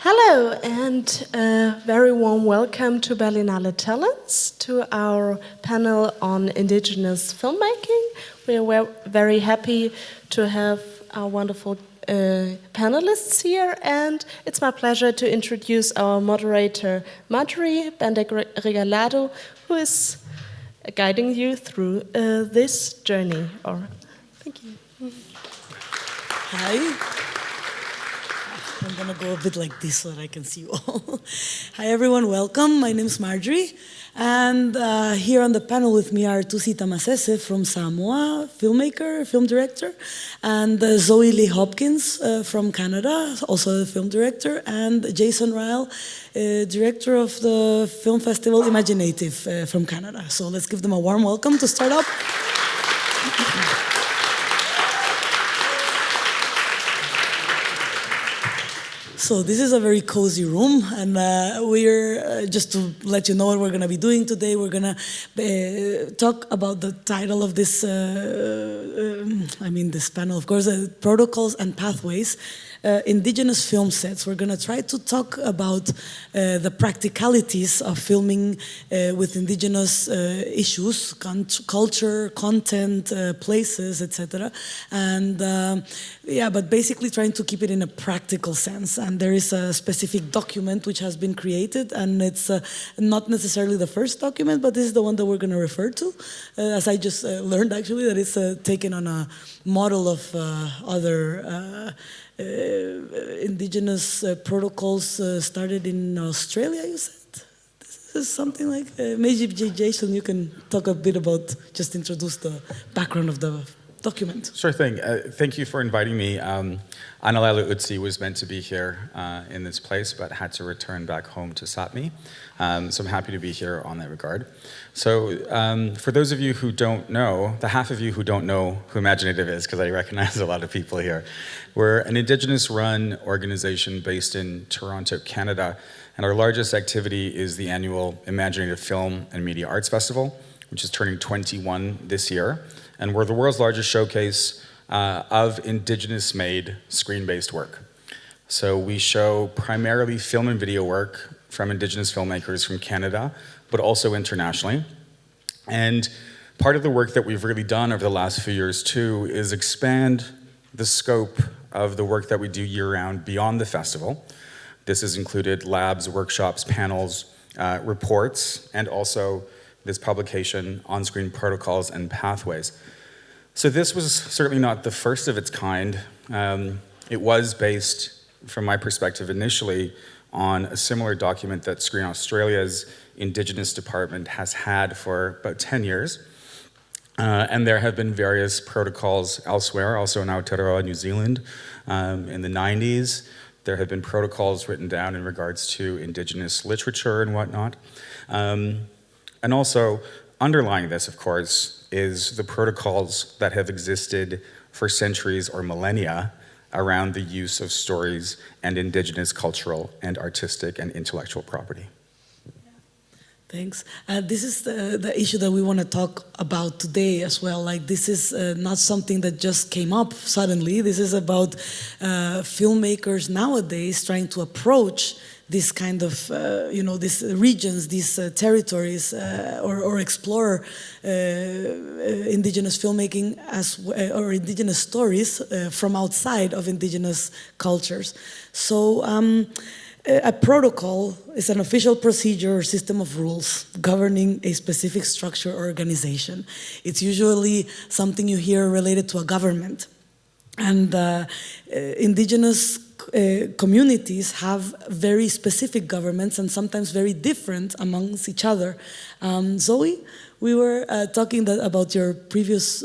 Hello and a very warm welcome to Berlinale Talents, to our panel on Indigenous filmmaking. We are very happy to have our wonderful panelists here, and it's my pleasure to introduce our moderator, Marjorie Bendeck Regalado, who is guiding you through this journey. Thank you. Hi. I'm gonna go a bit like this so that I can see you all. Hi everyone, welcome. My name is Marjorie, and here on the panel with me are Tusi Tamasese from Samoa, filmmaker, film director, and Leigh Hopkins from Canada, also a film director, and Jason Ryle, director of the film festival Imaginative from Canada. So let's give them a warm welcome to start up. So this is a very cozy room, and we're, just to let you know what we're going to be doing today, we're going to talk about the title of this, this panel, of course, Protocols and Pathways, Indigenous Film Sets. We're going to try to talk about the practicalities of filming with Indigenous issues, culture, content, places, etc. And but basically trying to keep it in a practical sense. And there is a specific document which has been created, and it's not necessarily the first document, but this is the one that we're going to refer to. As I just learned, actually, that it's taken on a model of other Indigenous protocols started in Australia, you said? This is something like, maybe Jason, you can talk a bit about, just introduce the background of the document. Sure thing. Thank you for inviting me. Anne Lajla Utsi was meant to be here in this place, but had to return back home to Sápmi. So I'm happy to be here on that regard. So for those of you who don't know, the half of you who don't know who Imaginative is, because I recognize a lot of people here, we're an Indigenous-run organization based in Toronto, Canada, and our largest activity is the annual Imaginative Film and Media Arts Festival, which is turning 21 this year. And we're the world's largest showcase of Indigenous-made screen-based work. So we show primarily film and video work from Indigenous filmmakers from Canada, but also internationally. And part of the work that we've really done over the last few years too is expand the scope of the work that we do year-round beyond the festival. This has included labs, workshops, panels, reports, and also this publication, On-Screen Protocols and Pathways. So this was certainly not the first of its kind. It was based, from my perspective initially, on a similar document that Screen Australia's Indigenous department has had for about 10 years. And there have been various protocols elsewhere, also in Aotearoa, New Zealand, in the 90s. There have been protocols written down in regards to Indigenous literature and whatnot. And also, underlying this, of course, is the protocols that have existed for centuries or millennia around the use of stories and Indigenous cultural and artistic and intellectual property. Thanks. This is the issue that we want to talk about today as well. Like, this is not something that just came up suddenly. This is about filmmakers nowadays trying to approach this kind of, these regions, these territories, or explore Indigenous filmmaking or Indigenous stories from outside of Indigenous cultures. So a protocol is an official procedure or system of rules governing a specific structure or organization. It's usually something you hear related to a government. And Indigenous communities have very specific governments and sometimes very different amongst each other. Zoe, we were talking about your previous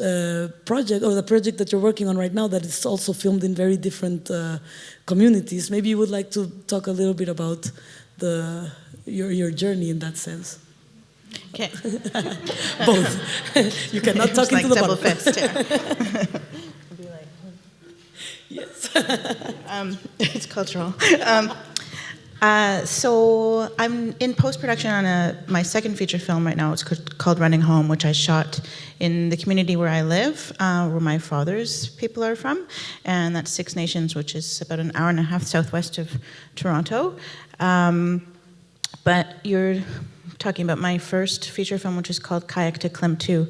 project, or the project that you're working on right now, that is also filmed in very different communities. Maybe you would like to talk a little bit about your journey in that sense. Okay. Both. You cannot talk into the double bottom. fist. Yeah. Yes. It's cultural. So I'm in post-production on my second feature film right now. It's called Running Home, which I shot in the community where I live, where my father's people are from, and that's Six Nations, which is about an hour and a half southwest of Toronto. But you're talking about my first feature film, which is called Kayak to Klimtu,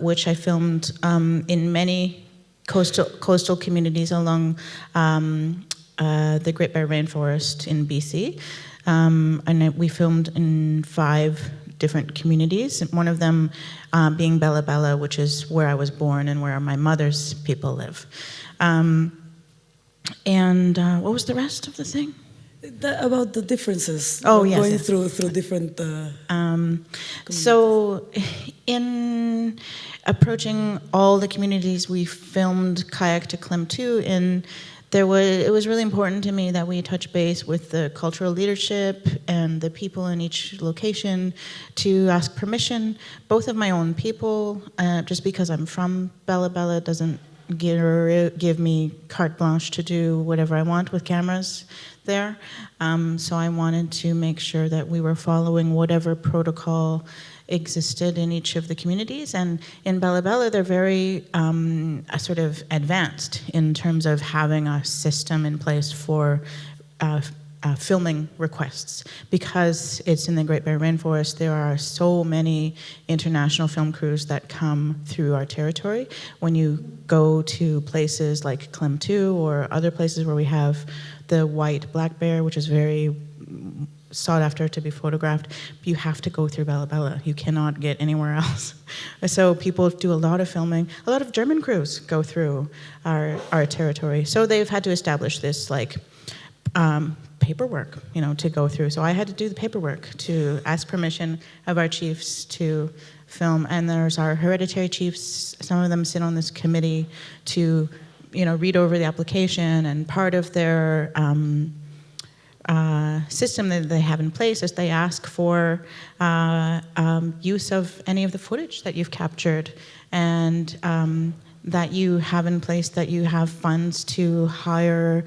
which I filmed in many coastal communities along the Great Bear Rainforest in BC. And we filmed in 5 different communities, one of them being Bella Bella, which is where I was born and where my mother's people live. And what was the rest of the thing? About the differences. Oh, yes, going yes. through different. So, in approaching all the communities we filmed Kayak to Klimtu in, it was really important to me that we touch base with the cultural leadership and the people in each location to ask permission, both of my own people. Just because I'm from Bella Bella doesn't give me carte blanche to do whatever I want with cameras there. So I wanted to make sure that we were following whatever protocol existed in each of the communities. And in Bella Bella, they're very sort of advanced in terms of having a system in place for filming requests. Because it's in the Great Bear Rainforest, there are so many international film crews that come through our territory. When you go to places like Klimtu or other places where we have the white black bear, which is very sought after to be photographed, you have to go through Bella Bella. You cannot get anywhere else. So people do a lot of filming. A lot of German crews go through our territory. So they've had to establish this paperwork, to go through. So I had to do the paperwork to ask permission of our chiefs to film. And there's our hereditary chiefs. Some of them sit on this committee to read over the application, and part of their system that they have in place is they ask for use of any of the footage that you've captured, and that you have in place, that you have funds to hire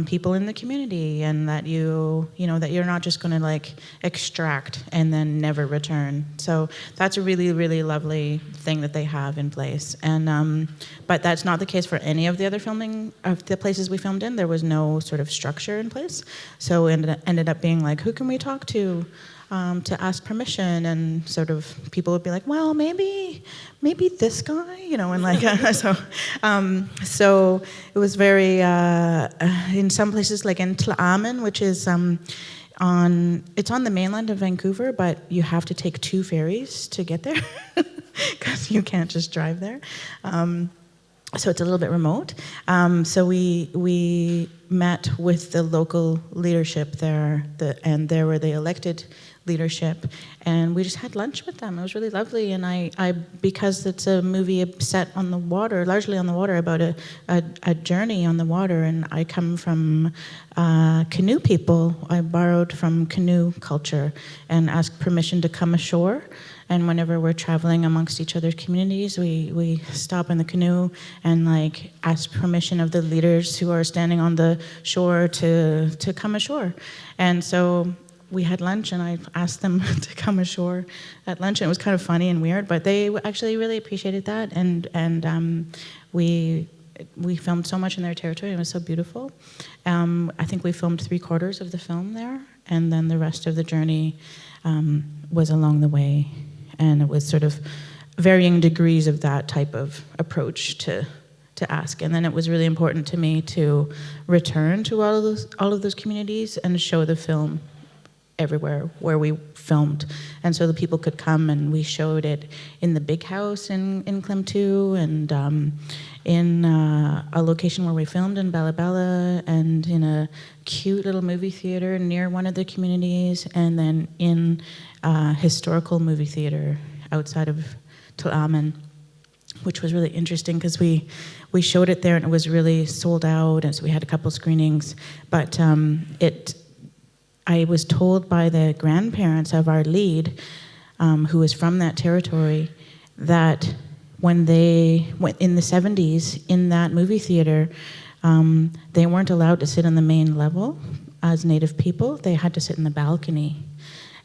people in the community, and that that you're not just going to extract and then never return. So that's a really, really lovely thing that they have in place. And but that's not the case for any of the other filming of the places we filmed in. There was no sort of structure in place. So it ended up being who can we talk to ask permission, and sort of people would be like, well, maybe this guy, and so it was very in some places in Tla'amin, which is it's on the mainland of Vancouver, but you have to take 2 ferries to get there because you can't just drive there. So it's a little bit remote. So we met with the local leadership there, and there were the elected leadership, and we just had lunch with them. It was really lovely, and I because it's a movie set on the water, largely on the water, about a journey on the water, and I come from canoe people. I borrowed from canoe culture and asked permission to come ashore. And whenever we're traveling amongst each other's communities, we stop in the canoe and ask permission of the leaders who are standing on the shore to come ashore. And so we had lunch, and I asked them to come ashore at lunch. And it was kind of funny and weird, but they actually really appreciated that. And we filmed so much in their territory. It was so beautiful. I think we filmed 3/4 of the film there, and then the rest of the journey was along the way. And it was sort of varying degrees of that type of approach to ask. And then it was really important to me to return to all of those communities and show the film everywhere where we filmed. And so the people could come, and we showed it in the big house in Klimtu, and in a location where we filmed in Bella Bella, and in a cute little movie theater near one of the communities, and then in a historical movie theater outside of Tla'amin, which was really interesting because we showed it there and it was really sold out, and so we had a couple screenings. But I was told by the grandparents of our lead, who was from that territory, that when they went in the 70s in that movie theater, they weren't allowed to sit on the main level as Native people, they had to sit in the balcony.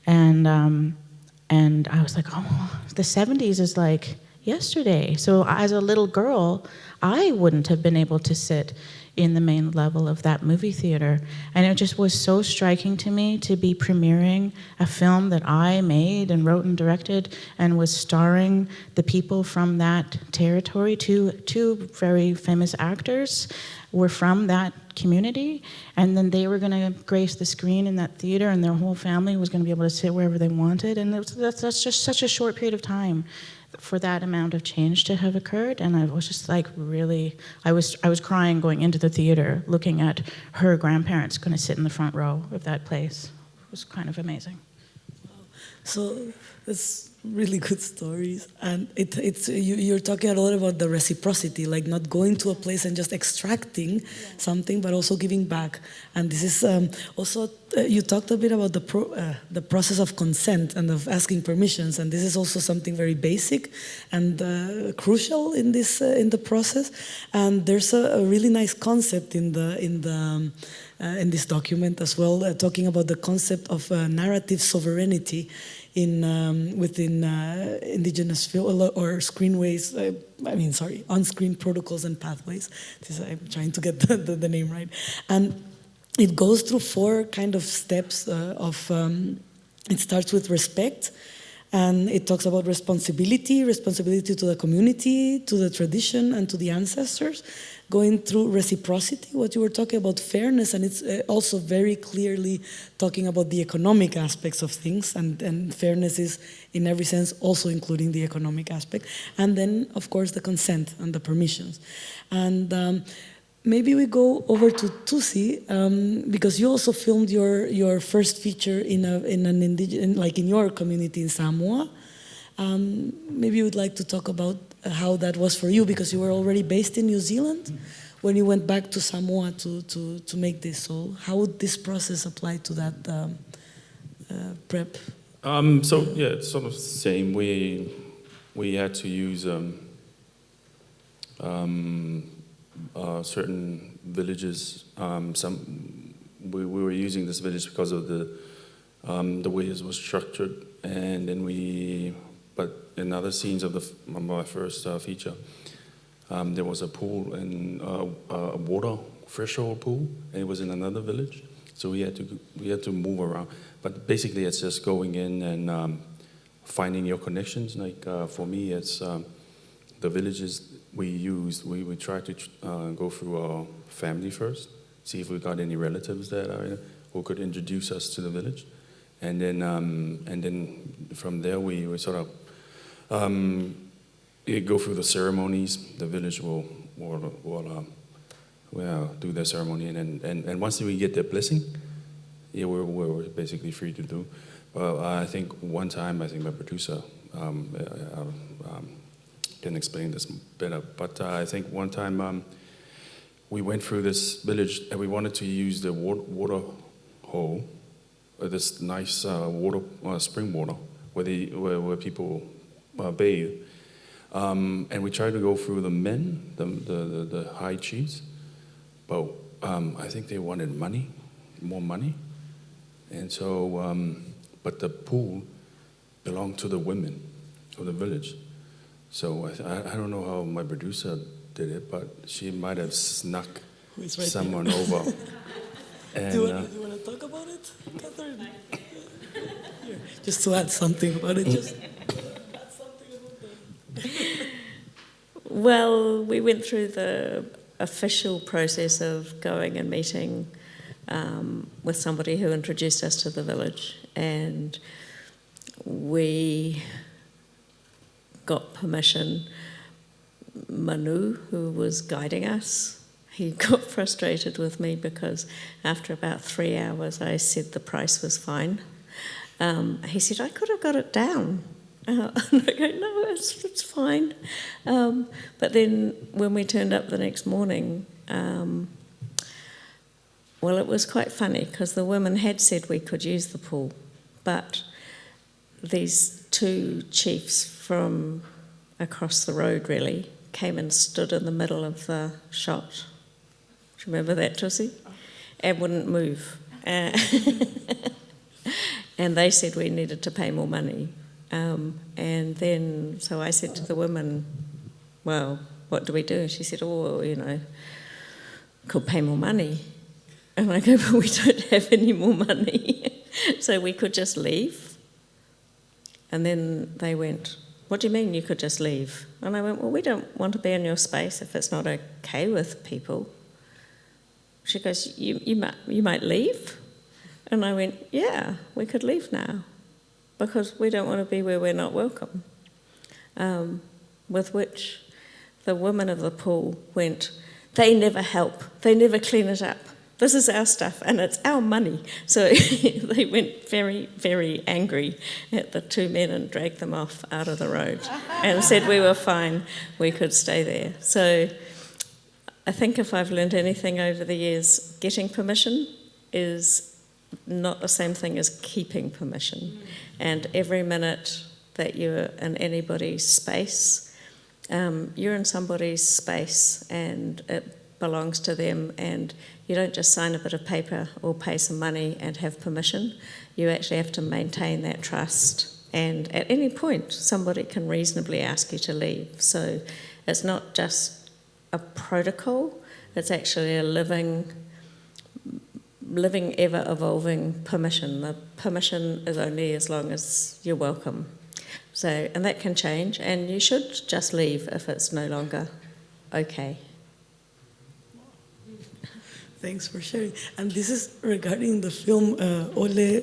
And I was like, oh, the 70s is like yesterday. So as a little girl, I wouldn't have been able to sit in the main level of that movie theater. And it just was so striking to me to be premiering a film that I made and wrote and directed and was starring the people from that territory. Two very famous actors were from that community, and then they were going to grace the screen in that theater, and their whole family was going to be able to sit wherever they wanted. And that's just such a short period of time for that amount of change to have occurred. And I was just like really, I was crying going into the theater, looking at her grandparents going to sit in the front row of that place. It was kind of amazing. So it's really good stories, and you're talking a lot about the reciprocity, like not going to a place and just extracting something, but also giving back. And this is also you talked a bit about the process of consent and of asking permissions, and this is also something very basic and crucial in this in the process. And there's a really nice concept in this document as well, talking about the concept of narrative sovereignty within Indigenous film or screenways. On-screen protocols and pathways. I'm trying to get the name right. And it goes through 4 kind of steps it starts with respect, and it talks about responsibility to the community, to the tradition, and to the ancestors. Going through reciprocity, what you were talking about, fairness, and it's also very clearly talking about the economic aspects of things, and fairness is, in every sense, also including the economic aspect. And then, of course, the consent and the permissions. And maybe we go over to Tusi, because you also filmed your first feature in your community in Samoa. Maybe you would like to talk about how that was for you, because you were already based in New Zealand when you went back to Samoa to make this. So how would this process apply to that prep? So yeah, it's sort of the same. We had to use certain villages. We were using this village because of the way it was structured, and then but in other scenes of my first feature, there was a pool and a water threshold pool, and it was in another village. So we had to move around. But basically, it's just going in and finding your connections. Like for me, it's the villages we used. We tried to go through our family first, see if we got any relatives that who could introduce us to the village, and then from there we sort of go through the ceremonies. The village will do their ceremony, and once we get their blessing, we're basically free to do. I think one time, my producer can explain this better, but I think one time we went through this village and we wanted to use the water hole, this nice spring water where people bathe, and we tried to go through the men, the high chiefs, but I think they wanted more money, and so but the pool belonged to the women of the village. So I don't know how my producer did it, but she might have snuck someone over. And, do you want to talk about it, Catherine? Here, just to add something about it. Just add something about that. Well, we went through the official process of going and meeting with somebody who introduced us to the village, and we got permission. Manu, who was guiding us, he got frustrated with me because after about 3 hours I said the price was fine. He said, I could have got it down. And I go, no, it's fine. But then when we turned up the next morning, well, it was quite funny because the women had said we could use the pool, but these 2 chiefs from across the road really came and stood in the middle of the shot. Do you remember that, Tusi? And wouldn't move. And they said we needed to pay more money. And then, so I said to the woman, well, what do we do? And she said, oh, you know, could pay more money. And I go, but we don't have any more money. So we could just leave. And then they went, what do you mean you could just leave? And I went, well, we don't want to be in your space if it's not okay with people. She goes, you might leave? And I went, yeah, we could leave now because we don't want to be where we're not welcome. With which the woman of the pool went, they never help, they never clean it up. This is our stuff and it's our money. So they went very, very angry at the two men and dragged them off out of the road and said we were fine, we could stay there. So I think if I've learned anything over the years, getting permission is not the same thing as keeping permission. And every minute that you're in anybody's space, you're in somebody's space and it belongs to them, and you don't just sign a bit of paper or pay some money and have permission. You actually have to maintain that trust, and at any point somebody can reasonably ask you to leave. So it's not just a protocol, it's actually a living, ever evolving permission. The permission is only as long as you're welcome. So, and that can change, and you should just leave if it's no longer okay. Thanks for sharing. And this is regarding the film Ole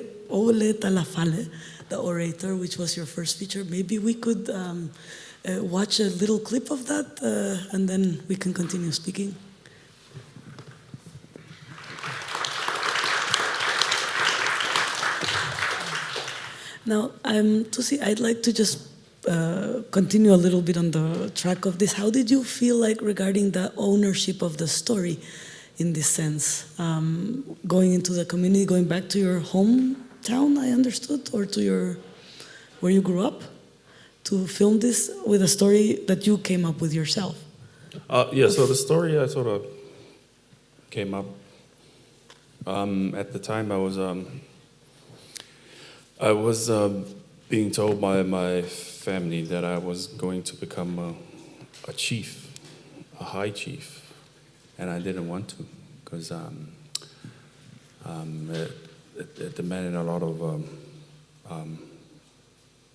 Talafale, The Orator, which was your first feature. Maybe we could watch a little clip of that, and then we can continue speaking. Now, Tusi, I'd like to just continue a little bit on the track of this. How did you feel like regarding the ownership of the story in this sense? Going into the community, going back to your hometown, I understood, or to where you grew up, to film this with a story that you came up with yourself? Yeah, so the story I sort of came up. At the time I was being told by my family that I was going to become a chief, a high chief, and I didn't want to because it demanded a lot of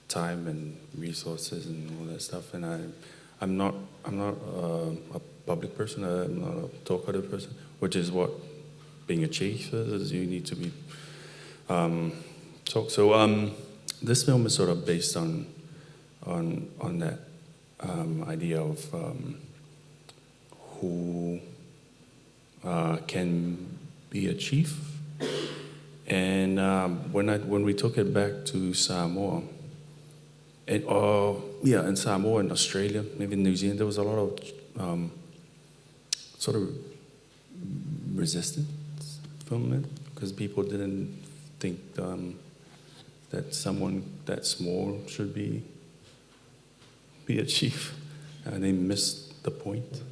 time and resources and all that stuff. And I'm not a public person. I'm not a talkative person, which is what being a chief is. You need to be talk. So this film is sort of based on that idea of who can be a chief. And when we took it back to Samoa, in Samoa and Australia, maybe New Zealand, there was a lot of sort of resistance from it because people didn't think that someone that small should be a chief, and they missed the point.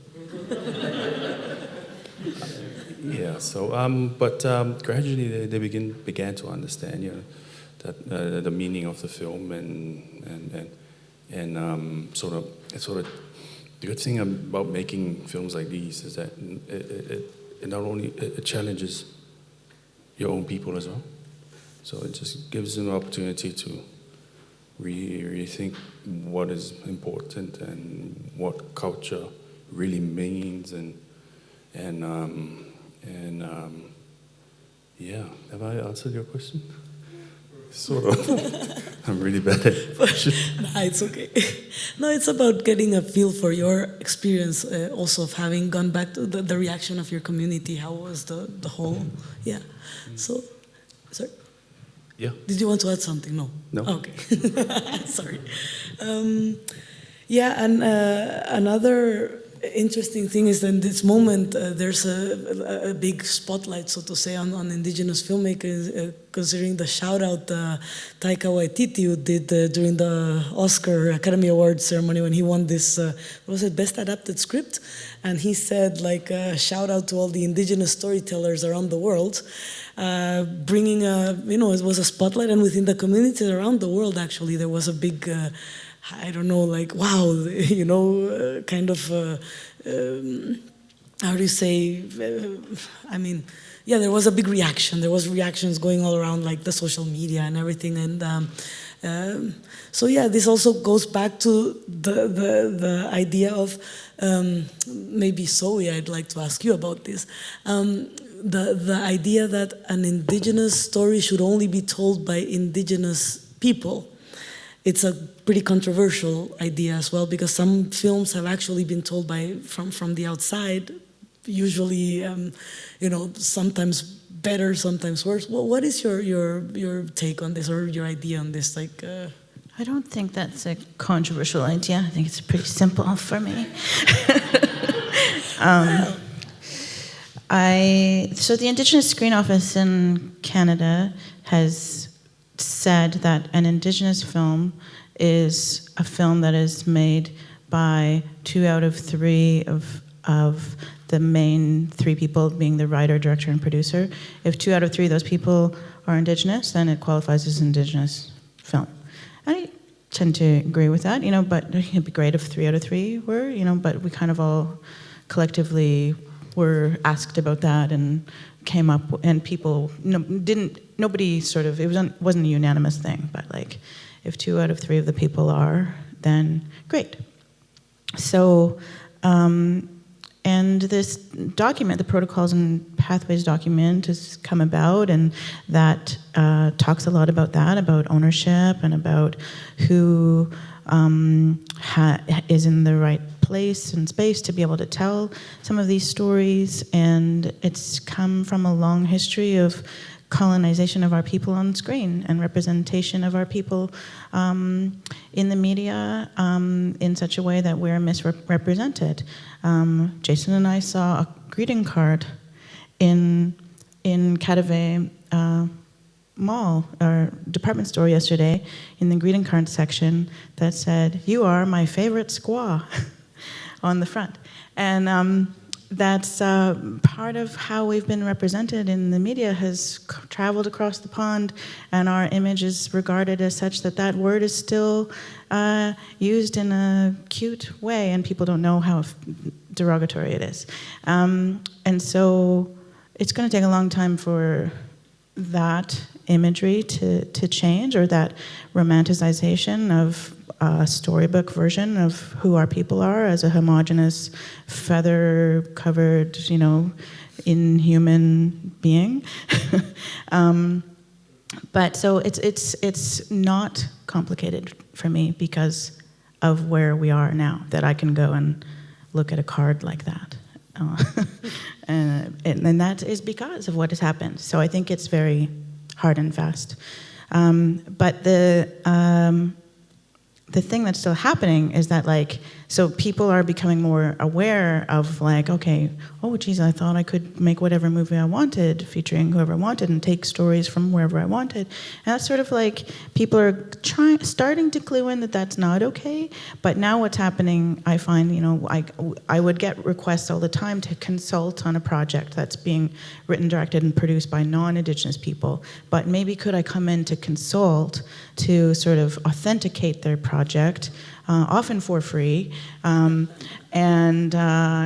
Yeah. So, but gradually they began to understand, that the meaning of the film and sort of the good thing about making films like these is that it not only it challenges your own people as well. So it just gives them an opportunity to rethink what is important and what culture really means, and yeah. Have I answered your question? Sort of. I'm really bad at it. Nah, it's okay. No, it's about getting a feel for your experience, also of having gone back to the reaction of your community. How was the whole? Yeah. So, sorry. Yeah. Did you want to add something? No. No. Okay. Sorry. Yeah, and another interesting thing is that in this moment there's a big spotlight, so to say, on Indigenous filmmakers, considering the shout out Taika Waititi did during the Oscar Academy Awards ceremony when he won this, what was it, Best Adapted Script? And he said, like, shout out to all the Indigenous storytellers around the world, bringing it was a spotlight, and within the communities around the world, actually, there was a big, I don't know, like, wow, kind of, how do you say, I mean, yeah, there was a big reaction. There was reactions going all around, like the social media and everything. And so, yeah, this also goes back to the idea of, maybe Zoe, I'd like to ask you about this. The idea that an Indigenous story should only be told by Indigenous people. It's a pretty controversial idea as well, because some films have actually been told from the outside, usually, sometimes better, sometimes worse. Well, what is your take on this, or your idea on this? Like, I don't think that's a controversial idea. I think it's pretty simple for me. So the Indigenous Screen Office in Canada has said that an Indigenous film is a film that is made by 2 out of 3 of the main 3 people, being the writer, director, and producer. If 2 out of 3 of those people are Indigenous, then it qualifies as Indigenous film. I tend to agree with that, but it'd be great if 3 out of 3 were, but we kind of all collectively were asked about that and came up, and people nobody sort of, wasn't a unanimous thing, but like, if 2 out of 3 of the people are, then great. So, and this document, the Protocols and Pathways document, has come about, and that talks a lot about that, about ownership, and about who is in the right place and space to be able to tell some of these stories. And it's come from a long history of colonization of our people on screen and representation of our people in the media in such a way that we're misrepresented. Jason and I saw a greeting card in Katawai mall or department store yesterday, in the greeting card section, that said, "You are my favorite squaw," on the front. And that's part of how we've been represented in the media, has traveled across the pond, and our image is regarded as such that word is still used in a cute way, and people don't know how derogatory it is. And so it's going to take a long time for that imagery to change, or that romanticization of a storybook version of who our people are as a homogenous, feather-covered, inhuman being. But so it's not complicated for me because of where we are now, that I can go and look at a card like that. And that is because of what has happened. So I think it's very hard and fast. But the thing that's still happening is that, like, so people are becoming more aware of, like, okay, oh geez, I thought I could make whatever movie I wanted, featuring whoever I wanted, and take stories from wherever I wanted. And that's sort of like, people are starting to clue in that that's not okay. But now what's happening, I find, I would get requests all the time to consult on a project that's being written, directed, and produced by non-Indigenous people. But maybe could I come in to consult to sort of authenticate their project, often for free, and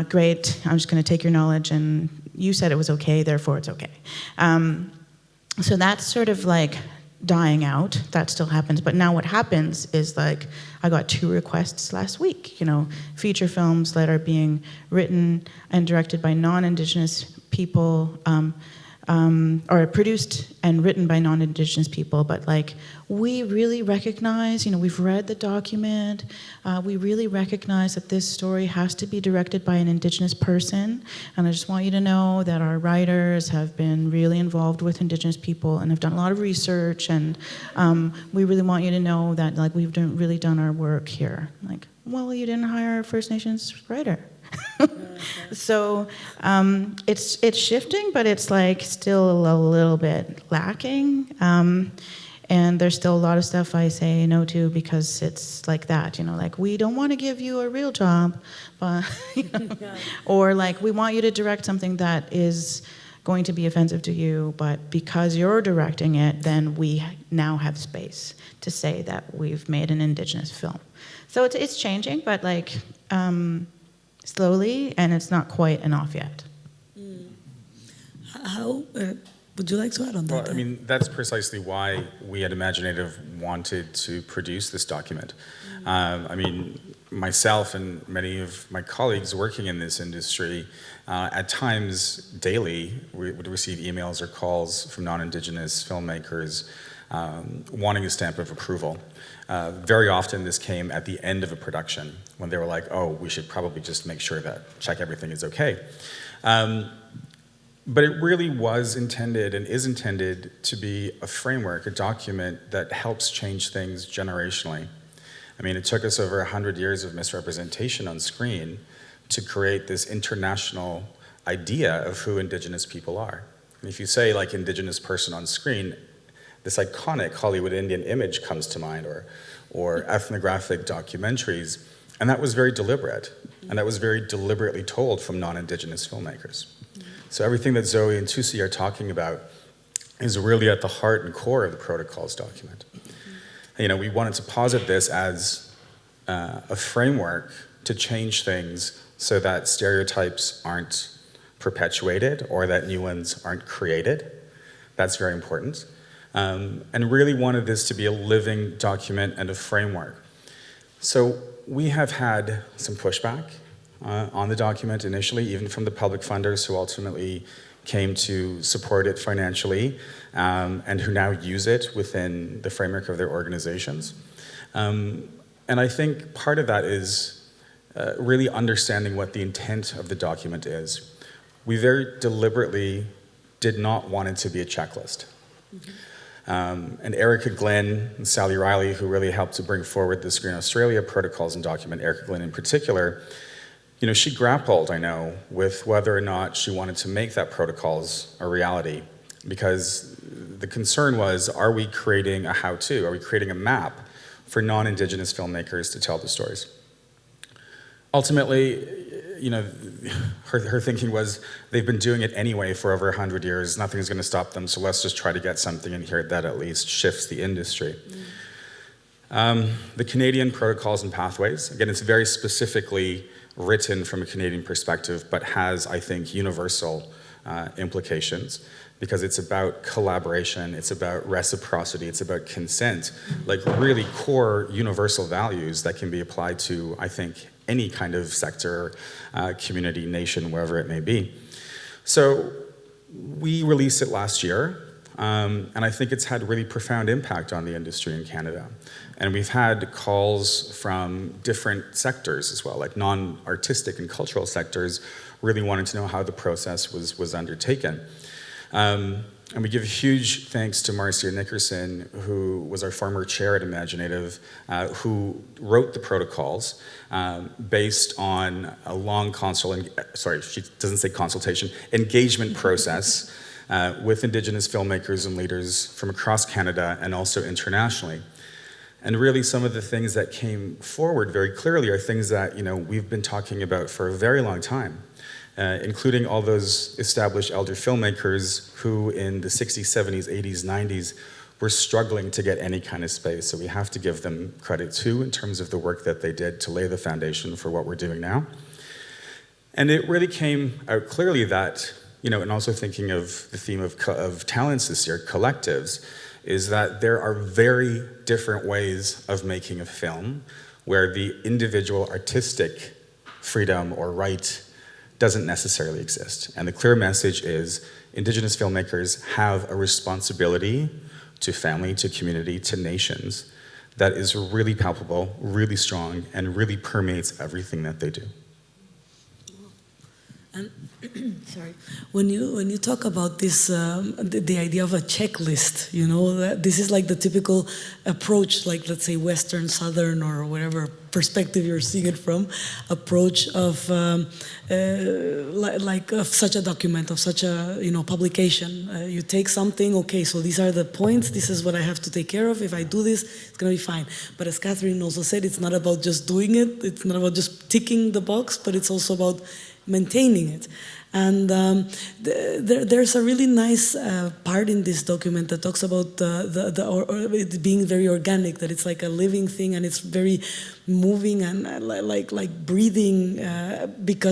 great, I'm just going to take your knowledge, and you said it was okay, therefore it's okay. So that's sort of like dying out. That still happens, but now what happens is, like, I got 2 requests last week, feature films that are being written and directed by non-Indigenous people, or produced and written by non-Indigenous people, but, like, we really recognize, we've read the document, we really recognize that this story has to be directed by an Indigenous person, and I just want you to know that our writers have been really involved with Indigenous people and have done a lot of research, and we really want you to know that, like, we've really done our work here. Like, well, you didn't hire a First Nations writer. So it's shifting, but it's like still a little bit lacking. And there's still a lot of stuff I say no to because it's like that, like we don't want to give you a real job, but or like we want you to direct something that is going to be offensive to you, but because you're directing it, then we now have space to say that we've made an Indigenous film. So it's changing, but like slowly, and it's not quite enough yet. How would you like to add on that? Well, I mean, that's precisely why we at Imaginative wanted to produce this document. I mean, myself and many of my colleagues working in this industry, at times daily, we would receive emails or calls from non-Indigenous filmmakers wanting a stamp of approval. Very often this came at the end of a production when they were like, oh, we should probably just make sure check everything is okay. But it really was intended and is intended to be a framework, a document that helps change things generationally. I mean, it took us over 100 years of misrepresentation on screen to create this international idea of who Indigenous people are. And if you say like Indigenous person on screen, this iconic Hollywood Indian image comes to mind, or ethnographic documentaries, and that was very deliberate, and that was very deliberately told from non-Indigenous filmmakers. So everything that Zoe and Tusi are talking about is really at the heart and core of the protocols document. We wanted to posit this as a framework to change things so that stereotypes aren't perpetuated or that new ones aren't created. That's very important. And really wanted this to be a living document and a framework. So we have had some pushback on the document initially, even from the public funders who ultimately came to support it financially and who now use it within the framework of their organizations. And I think part of that is really understanding what the intent of the document is. We very deliberately did not want it to be a checklist. And Erica Glenn and Sally Riley, who really helped to bring forward the Screen Australia protocols and document, Erica Glenn in particular, she grappled, I know, with whether or not she wanted to make that protocols a reality, because the concern was, are we creating a how-to? Are we creating a map for non-Indigenous filmmakers to tell the stories? Ultimately, her thinking was, they've been doing it anyway for over 100 years, nothing's going to stop them, so let's just try to get something in here that at least shifts the industry. The Canadian protocols and pathways, again, it's very specifically written from a Canadian perspective, but has, I think, universal implications, because it's about collaboration, it's about reciprocity, it's about consent, like really core universal values that can be applied to, I think, any kind of sector, community, nation, wherever it may be. So we released it last year, and I think it's had really profound impact on the industry in Canada. And we've had calls from different sectors as well, like non-artistic and cultural sectors, really wanting to know how the process was undertaken. And we give huge thanks to Marcia Nickerson, who was our former chair at Imaginative, who wrote the protocols based on a long she doesn't say consultation, engagement process with Indigenous filmmakers and leaders from across Canada and also internationally. And really some of the things that came forward very clearly are things that we've been talking about for a very long time. Including all those established elder filmmakers who in the 60s, 70s, 80s, 90s were struggling to get any kind of space. So we have to give them credit too in terms of the work that they did to lay the foundation for what we're doing now. And it really came out clearly that, and also thinking of the theme of talents this year, collectives, is that there are very different ways of making a film where the individual artistic freedom or right doesn't necessarily exist. And the clear message is Indigenous filmmakers have a responsibility to family, to community, to nations that is really palpable, really strong, and really permeates everything that they do. And sorry, when you talk about this, the idea of a checklist, you know, that this is like the typical approach, like let's say Western, Southern, or whatever perspective you're seeing it from, approach of like of such a document, of such a publication. You take something, okay, so these are the points. This is what I have to take care of. If I do this, it's gonna be fine. But as Catherine also said, it's not about just doing it. It's not about just ticking the box, but it's also about maintaining it. And there's a really nice part in this document that talks about it being very organic, that it's like a living thing and it's very moving and like breathing,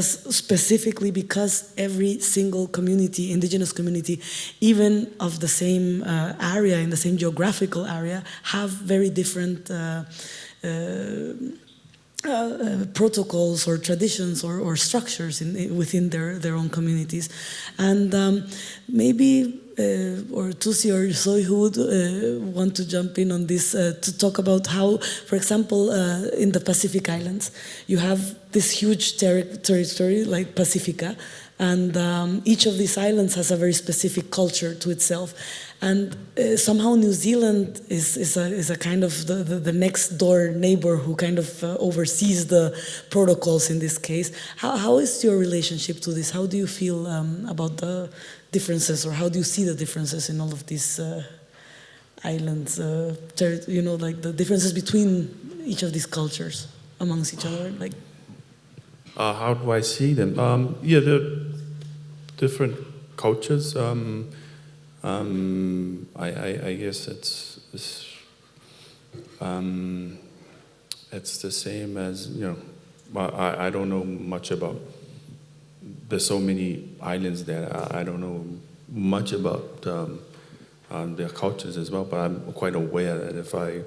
specifically because every single community, indigenous community, even of the same area, in the same geographical area, have very different protocols or traditions or structures within their own communities. And maybe, or Tusi or Zoe, who would want to jump in on this to talk about how, for example, in the Pacific Islands, you have this huge territory like Pacifica, and each of these islands has a very specific culture to itself. And somehow New Zealand is a kind of the next door neighbor who kind of oversees the protocols in this case. How is your relationship to this? How do you feel about the differences, or how do you see the differences in all of these islands? Like the differences between each of these cultures amongst each other, like. How do I see them? They're different cultures. I guess it's the same as, I don't know much about, there's so many islands there, I don't know much about their cultures as well, but I'm quite aware that if I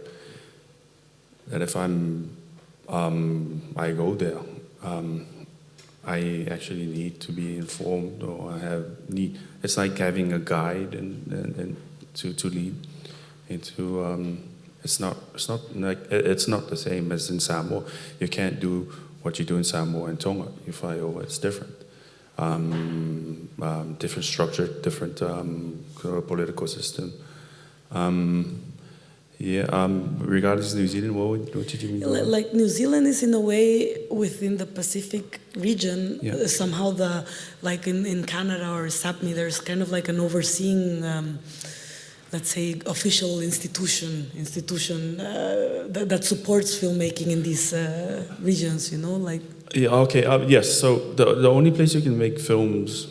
go there, I actually need to be informed, or it's like having a guide and to lead into. It's not the same as in Samoa. You can't do what you do in Samoa and Tonga. You fly over, it's different. Different structure, different political system. Regarding New Zealand, what did you mean? Like New Zealand is in a way within the Pacific region. Yeah. Somehow like in Canada or Sápmi, there's kind of like an overseeing, let's say, official institution that supports filmmaking in these regions. Like. Yeah. Okay. Yes. So the only place you can make films,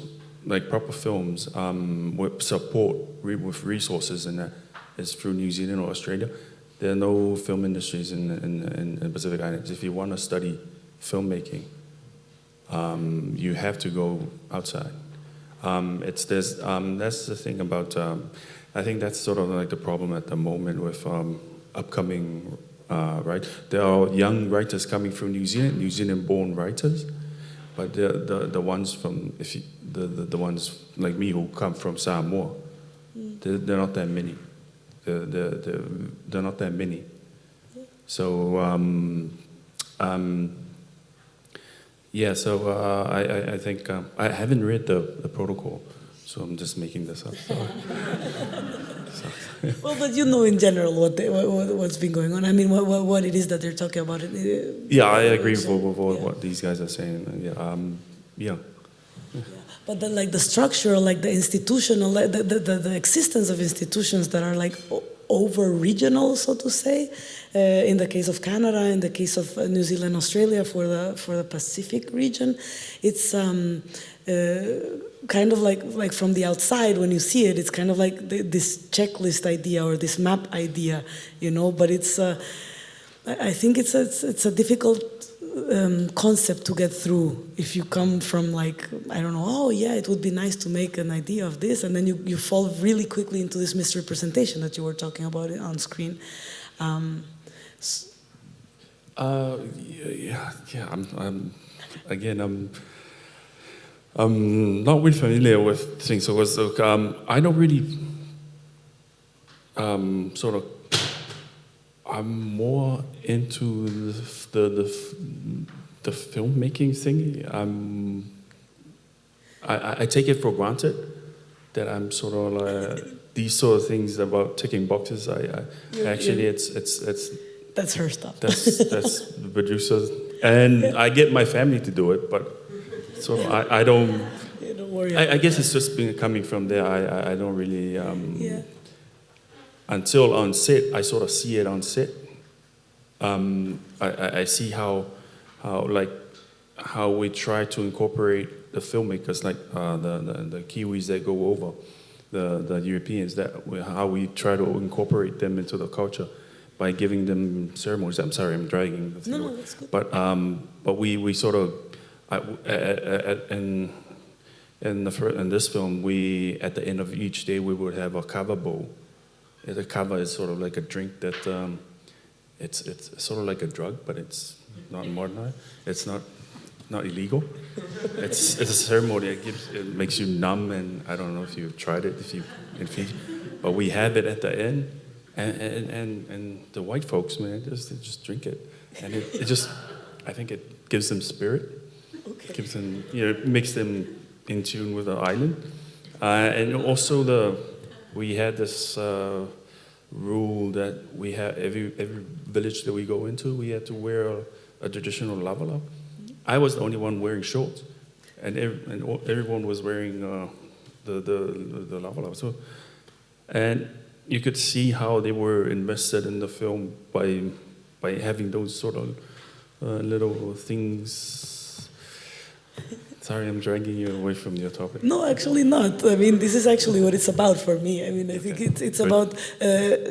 like proper films, with support with resources and that, is through New Zealand or Australia. There are no film industries in the Pacific Islands. If you want to study filmmaking, you have to go outside. That's the thing about. I think that's sort of like the problem at the moment with upcoming. Right, there are young writers coming from New Zealand, New Zealand-born writers, but the ones from the ones like me who come from Samoa, they're not that many. They're not that many. So I think I haven't read the protocol, so I'm just making this up. Well, but in general what's been going on. I mean, what it is that they're talking about. Yeah, I agree with what these guys are saying. Yeah. But the structure, like the institutional, the existence of institutions that are like over regional, so to say, in the case of Canada, in the case of New Zealand, Australia, for the Pacific region, it's kind of like from the outside when you see it, it's kind of like this checklist idea or this map idea, But it's I think it's a difficult concept to get through if you come from like, I don't know, oh yeah, it would be nice to make an idea of this, and then you fall really quickly into this misrepresentation that you were talking about on screen. I'm not really familiar with things, so I don't really I'm more into the filmmaking thing. I take it for granted that I'm sort of these sort of things about ticking boxes. Actually, it's that's her stuff. That's the producer, and I get my family to do it, but so I don't. Yeah, don't worry. I guess it's just coming from there. I don't really. Until on set, I sort of see it on set. I see how we try to incorporate the filmmakers, like the Kiwis that go over, the Europeans, how we try to incorporate them into the culture by giving them ceremonies. I'm sorry, I'm dragging the thing. No, that's good. But we sort of in this film, we at the end of each day we would have a kava bowl. The kava is sort of like a drink that it's sort of like a drug, but it's not modern. It's not illegal. It's a ceremony. It makes you numb, and I don't know if you've tried it in Fiji, but we have it at the end, and the white folks, man, they just drink it, and it just, I think it gives them spirit. Okay. Gives them, it makes them in tune with the island, and also we had this rule that we have every village that we go into, we had to wear a traditional lavala. I was the only one wearing shorts, and everyone was wearing the lavala. So, and you could see how they were invested in the film by having those sort of little things. Sorry, I'm dragging you away from your topic. No, actually not. I mean, this is actually what it's about for me. I mean, I think it's about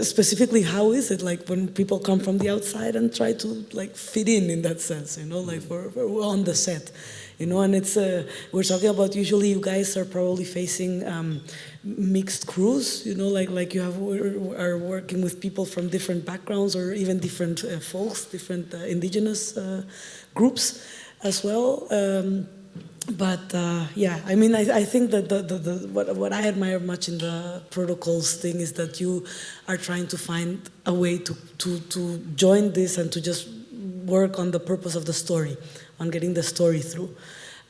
specifically how is it like when people come from the outside and try to like fit in that sense, like for on the set, and it's we're talking about usually you guys are probably facing mixed crews, like you are working with people from different backgrounds or even different folks, different indigenous groups as well. But I mean, I think that what I admire much in the protocols thing is that you are trying to find a way to join this and to just work on the purpose of the story, on getting the story through.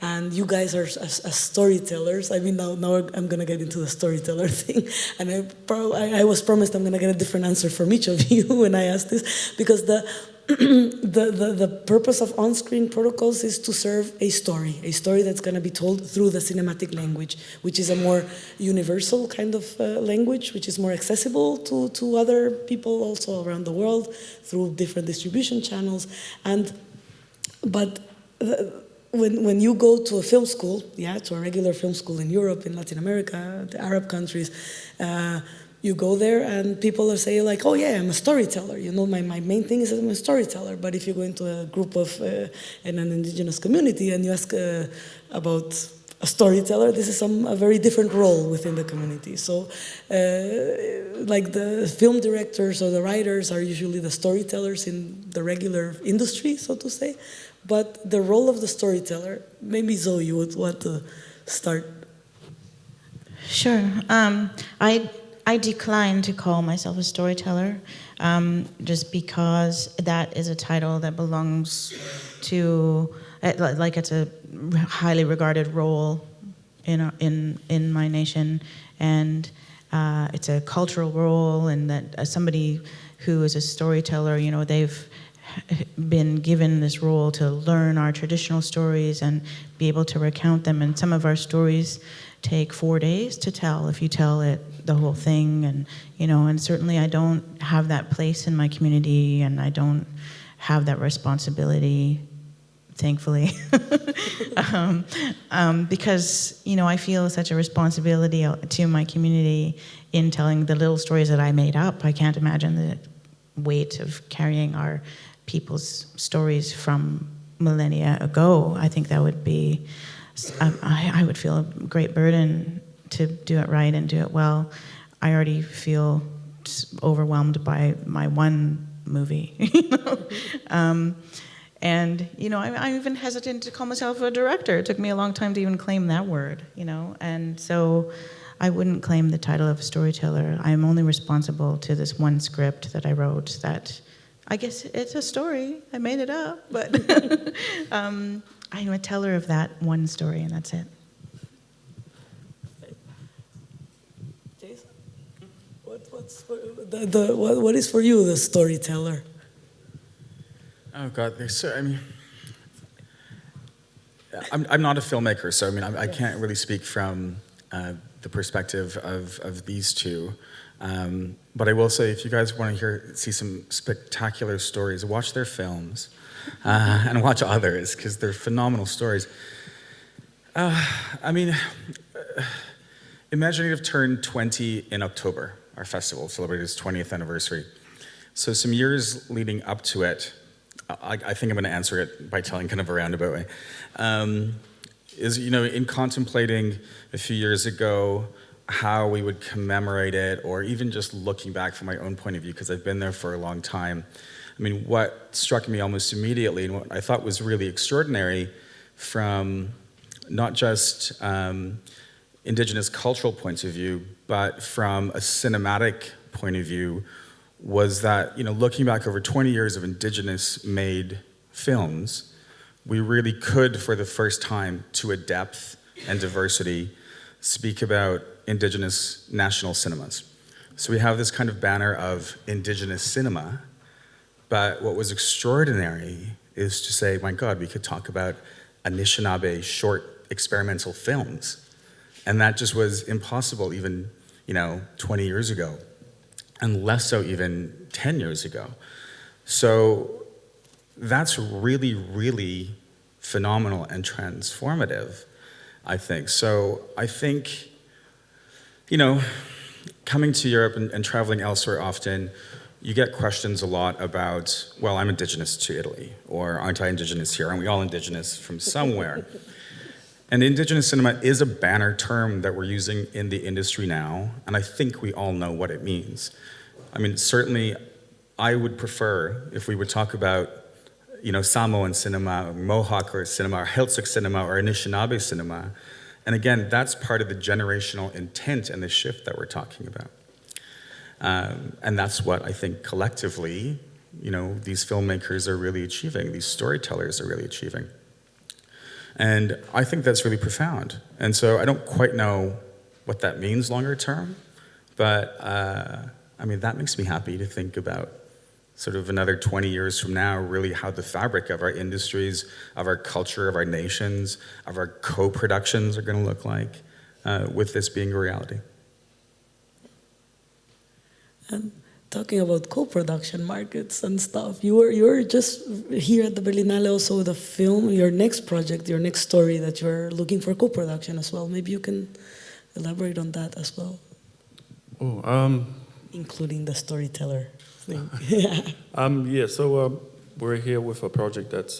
And you guys are as storytellers. I mean, now I'm gonna get into the storyteller thing, and I was promised I'm gonna get a different answer from each of you when I ask this, because the purpose of on-screen protocols is to serve a story that's going to be told through the cinematic language, which is a more universal kind of language, which is more accessible to other people also around the world through different distribution channels. But when you go to a film school, to a regular film school in Europe, in Latin America, the Arab countries, you go there and people are saying like, oh yeah, I'm a storyteller. My main thing is that I'm a storyteller. But if you go into a group of in an indigenous community and you ask about a storyteller, this is a very different role within the community. So like the film directors or the writers are usually the storytellers in the regular industry, so to say. But the role of the storyteller, maybe Zoe, you would want to start. Sure. I decline to call myself a storyteller, just because that is a title that belongs to, like it's a highly regarded role in my nation, and it's a cultural role, and that as somebody who is a storyteller, they've been given this role to learn our traditional stories and be able to recount them, and some of our stories take 4 days to tell if you tell it the whole thing, and certainly I don't have that place in my community, and I don't have that responsibility, thankfully, because I feel such a responsibility to my community in telling the little stories that I made up. I can't imagine the weight of carrying our people's stories from millennia ago. I think that would be, I would feel a great burden to do it right and do it well. I already feel overwhelmed by my one movie, and I'm even hesitant to call myself a director. It took me a long time to even claim that word, and so I wouldn't claim the title of a storyteller. I'm only responsible to this one script that I wrote that I guess it's a story. I made it up, but I'm a teller of that one story, and that's it. Jason, what is for you the storyteller? Oh God, I'm not a filmmaker, so I can't really speak from the perspective of these two. But I will say, if you guys want to see some spectacular stories, watch their films and watch others, because they're phenomenal stories. Imaginative turned 20 in October. Our festival celebrated its 20th anniversary. So some years leading up to it, I think I'm going to answer it by telling kind of a roundabout way. In contemplating a few years ago how we would commemorate it, or even just looking back from my own point of view, because I've been there for a long time. What struck me almost immediately, and what I thought was really extraordinary from not just Indigenous cultural points of view, but from a cinematic point of view, was that, looking back over 20 years of Indigenous-made films, we really could, for the first time, to a depth and diversity, speak about Indigenous national cinemas. So we have this kind of banner of Indigenous cinema, but what was extraordinary is to say, my God, we could talk about Anishinaabe short experimental films. And that just was impossible even, 20 years ago, and less so even 10 years ago. So that's really, really phenomenal and transformative, I think. So I think, coming to Europe and traveling elsewhere often, you get questions a lot about, well, I'm Indigenous to Italy, or aren't I Indigenous here? Aren't we all Indigenous from somewhere? And Indigenous cinema is a banner term that we're using in the industry now, and I think we all know what it means. Certainly, I would prefer if we would talk about, Samoan cinema, or Mohawk or cinema, or Heiltsuk cinema, or Anishinaabe cinema. And again, that's part of the generational intent and the shift that we're talking about. And that's what I think collectively, these filmmakers are really achieving, these storytellers are really achieving. And I think that's really profound. And so I don't quite know what that means longer term, but that makes me happy to think about sort of another 20 years from now, really how the fabric of our industries, of our culture, of our nations, of our co-productions are going to look like, with this being a reality. And talking about co-production markets and stuff, you were just here at the Berlinale also with a film, your next project, your next story that you're looking for co-production as well. Maybe you can elaborate on that as well. Including the storyteller thing. So we're here with a project that's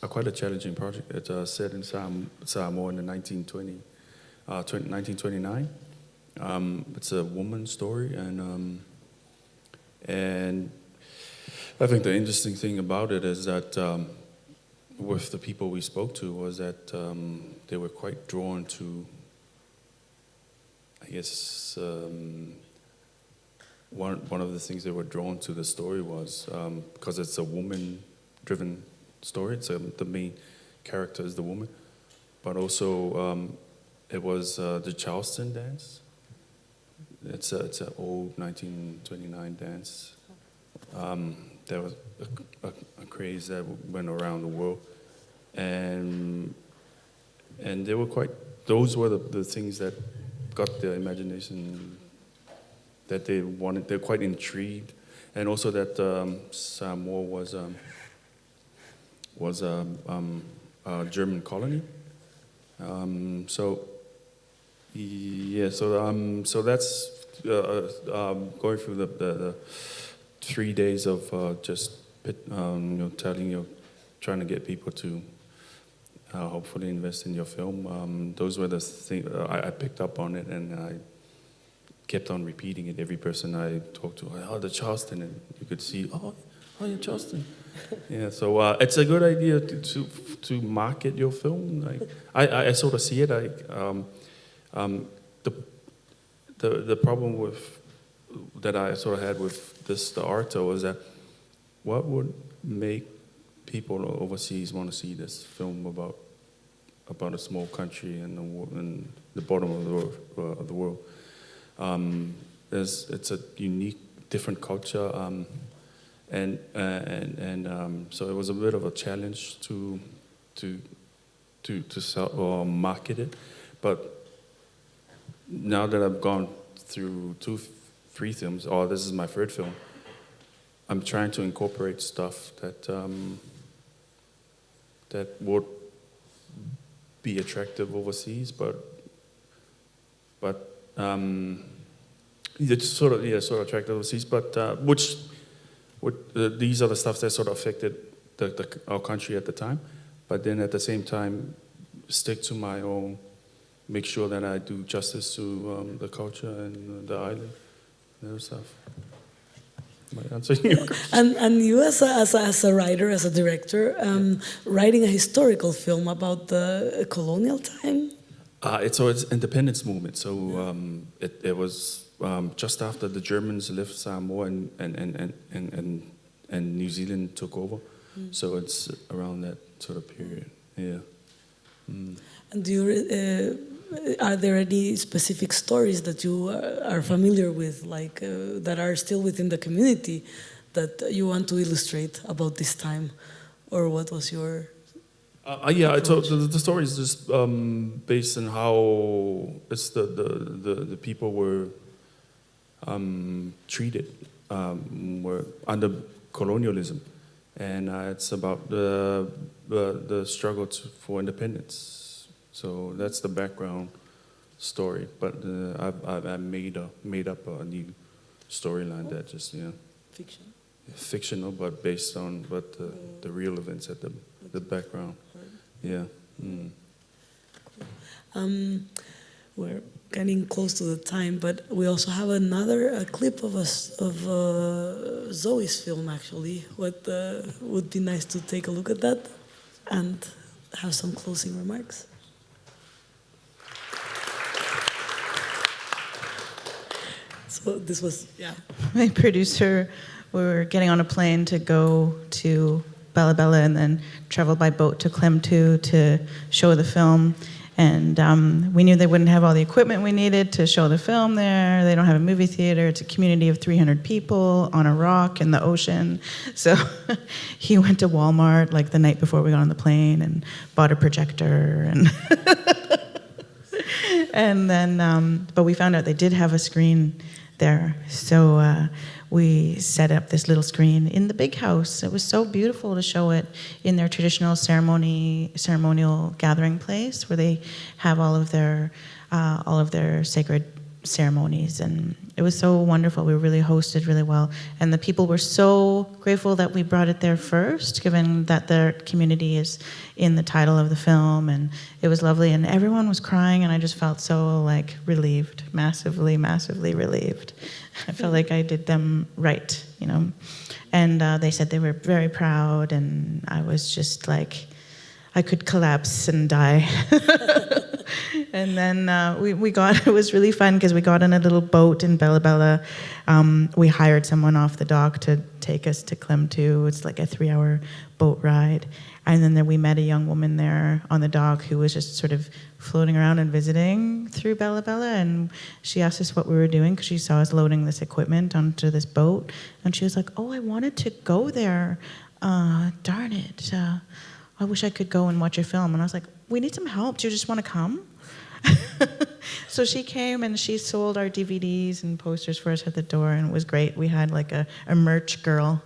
quite a challenging project. It's set in Samoa in the 1929. It's a woman's story, and I think the interesting thing about it is that with the people we spoke to was that they were quite drawn to, I guess, one of the things they were drawn to the story was because it's a woman-driven story. It's the main character is the woman, but also it was the Charleston dance. It's an old 1929 dance. There was a craze that went around the world, and they were those were the things that got their imagination, that they wanted. They're quite intrigued, and also that Samoa was a German colony. So that's going through the 3 days of just trying to get people to hopefully invest in your film. Those were the things I picked up on it, and I kept on repeating it. Every person I talked to, the Charleston, and you could see, you're Charleston. Yeah, so it's a good idea to market your film. Like I sort of see it. The problem that I sort of had with the Arto was that what would make people overseas want to see this film about a small country in the bottom of the world. It's a unique, different culture, and so it was a bit of a challenge to sell or market it. But now that I've gone through 3 films, or this is my 3rd film, I'm trying to incorporate stuff that would be attractive overseas, but it's sort of attractive overseas, but these are the stuff that sort of affected our country at the time. But then at the same time, stick to my own, make sure that I do justice to the culture and the island and other stuff. Am I answering your question? And you as a writer, as a director, writing a historical film about the colonial time? It's independence movement. So it was just after the Germans left Samoa and New Zealand took over. So it's around that sort of period. Yeah. And are there any specific stories that you are familiar with, like that are still within the community, that you want to illustrate about this time, or what was your? Yeah, so the story is just based on how it's the people were treated, were under colonialism, and it's about the struggle for independence. So that's the background story. But I made up a new storyline that just fictional, but based on the real events at the background. Yeah. We're getting close to the time, but we also have another clip of Zoe's film. Actually, what would be nice to take a look at that and have some closing remarks. So this was My producer, we were getting on a plane to go to Bella Bella and then travel by boat to Klemtu to show the film. And we knew they wouldn't have all the equipment we needed to show the film there. They don't have a movie theater. It's a community of 300 people on a rock in the ocean. So he went to Walmart like the night before we got on the plane and bought a projector. And then, but we found out they did have a screen there. So we set up this little screen in the big house. It was so beautiful to show it in their traditional ceremonial gathering place where they have all of their sacred ceremonies, and it was so wonderful. We were really hosted really well, and the people were so grateful that we brought it there first, given that their community is in the title of the film, and it was lovely, and everyone was crying, and I just felt so like relieved, massively relieved. I felt like I did them right, you know, and they said they were very proud, and I was just like, I could collapse and die. And then it was really fun because we got in a little boat in Bella Bella. We hired someone off the dock to take us to Klemtu. It's like a 3-hour boat ride. And then we met a young woman there on the dock who was just sort of floating around and visiting through Bella Bella. And she asked us what we were doing because she saw us loading this equipment onto this boat. And she was like, oh, I wanted to go there. Darn it. I wish I could go and watch your film. And I was like, we need some help. Do you just want to come? So she came and she sold our DVDs and posters for us at the door, and it was great. We had like a merch girl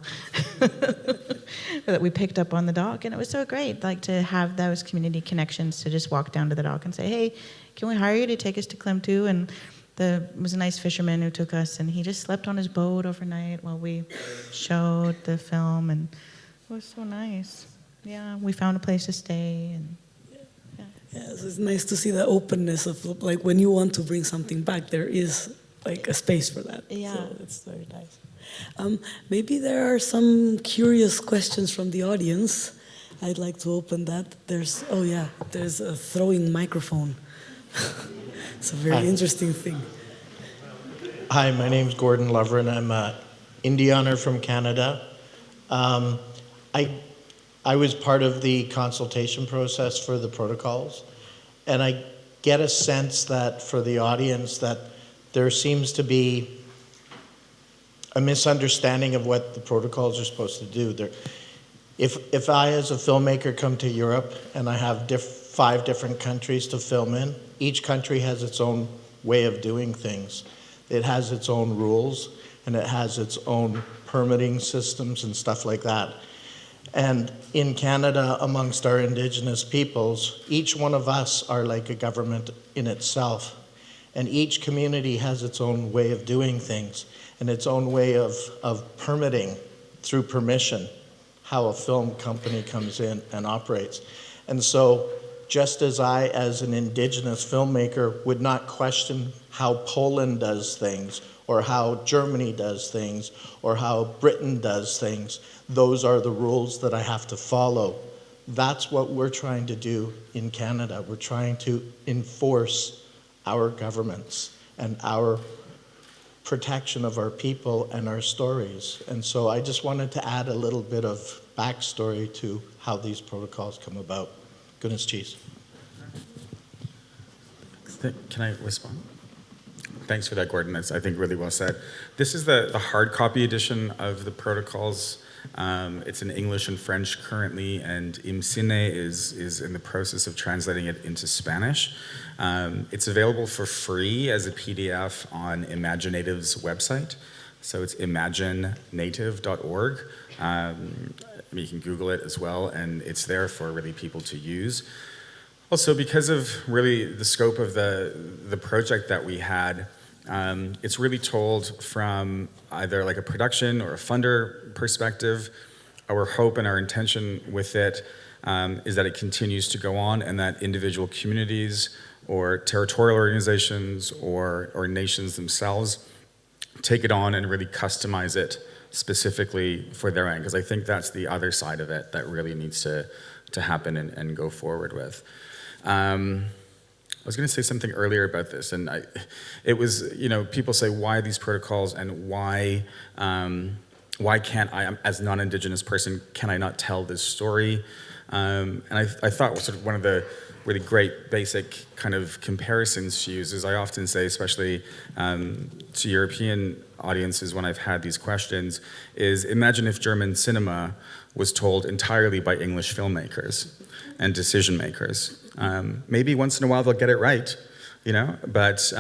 that we picked up on the dock, and it was so great, like to have those community connections, to just walk down to the dock and say, hey, can we hire you to take us to Klemtu? And there was a nice fisherman who took us, and he just slept on his boat overnight while we showed the film, and it was so nice. Yeah, we found a place to stay, and yeah, so it's nice to see the openness of, like, when you want to bring something back, there is like a space for that. Yeah, so it's very nice. Maybe there are some curious questions from the audience. I'd like to open that. There's a throwing microphone. It's a very interesting thing. Hi, my name's Gordon Loverin. I'm an Indianer from Canada. I was part of the consultation process for the protocols, and I get a sense that for the audience that there seems to be a misunderstanding of what the protocols are supposed to do. If I, as a filmmaker, come to Europe and I have 5 different countries to film in, each country has its own way of doing things. It has its own rules, and it has its own permitting systems and stuff like that. And in Canada, amongst our Indigenous peoples, each one of us are like a government in itself. And each community has its own way of doing things and its own way of permitting through permission how a film company comes in and operates. And so just as I, as an Indigenous filmmaker, would not question how Poland does things or how Germany does things or how Britain does things, those are the rules that I have to follow. That's what we're trying to do in Canada. We're trying to enforce our governments and our protection of our people and our stories. And so I just wanted to add a little bit of backstory to how these protocols come about. Goodness cheese. Can I respond? Thanks for that, Gordon. That's, I think, really well said. This is the hard copy edition of the protocols. It's in English and French currently, and IMCINE is in the process of translating it into Spanish. It's available for free as a PDF on Imaginative's website. So it's imaginenative.org. You can Google it as well, and it's there for really people to use. Also, because of really the scope of the project that we had, it's really told from either like a production or a funder perspective. Our hope and our intention with it is that it continues to go on and that individual communities or territorial organizations or nations themselves take it on and really customize it specifically for their end, because I think that's the other side of it that really needs to happen and go forward with. I was going to say something earlier about this, and it was, people say, why these protocols and why can't I, as a non-Indigenous person, can I not tell this story? And I thought sort of one of the really great basic kind of comparisons to use is I often say, especially to European audiences when I've had these questions, is imagine if German cinema was told entirely by English filmmakers and decision makers. Maybe once in a while they'll get it right, but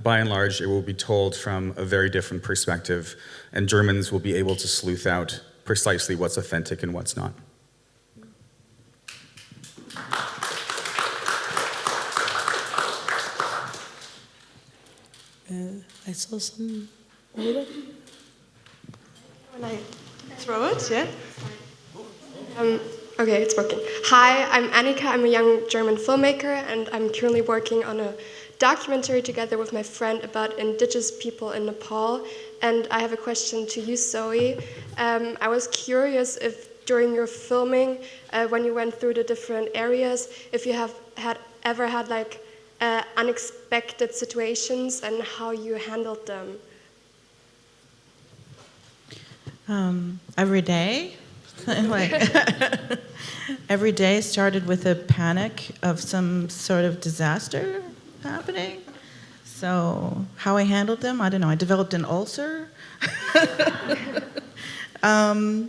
by and large it will be told from a very different perspective, and Germans will be able to sleuth out precisely what's authentic and what's not. I saw some over there. When I throw it, yeah? Okay, it's working. Hi, I'm Annika. I'm a young German filmmaker, and I'm currently working on a documentary together with my friend about indigenous people in Nepal. And I have a question to you, Zoe. I was curious if during your filming, when you went through the different areas, if you have ever had like unexpected situations and how you handled them. Every day. Like every day started with a panic of some sort of disaster happening. So how I handled them, I don't know. I developed an ulcer. I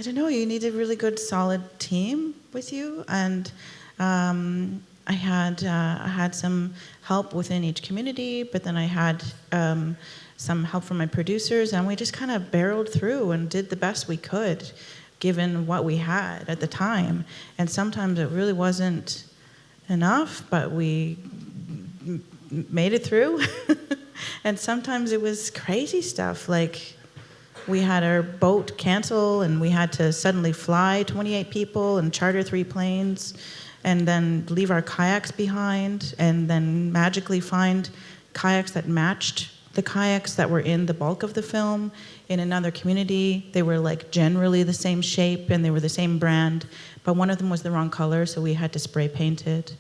don't know. You need a really good, solid team with you, and I had some help within each community, but then I had some help from my producers, and we just kind of barreled through and did the best we could given what we had at the time. And sometimes it really wasn't enough, but we made it through. And sometimes it was crazy stuff, like we had our boat cancel and we had to suddenly fly 28 people and charter 3 planes and then leave our kayaks behind and then magically find kayaks that matched the kayaks that were in the bulk of the film in another community. They were like generally the same shape and they were the same brand, but one of them was the wrong color, so we had to spray paint it.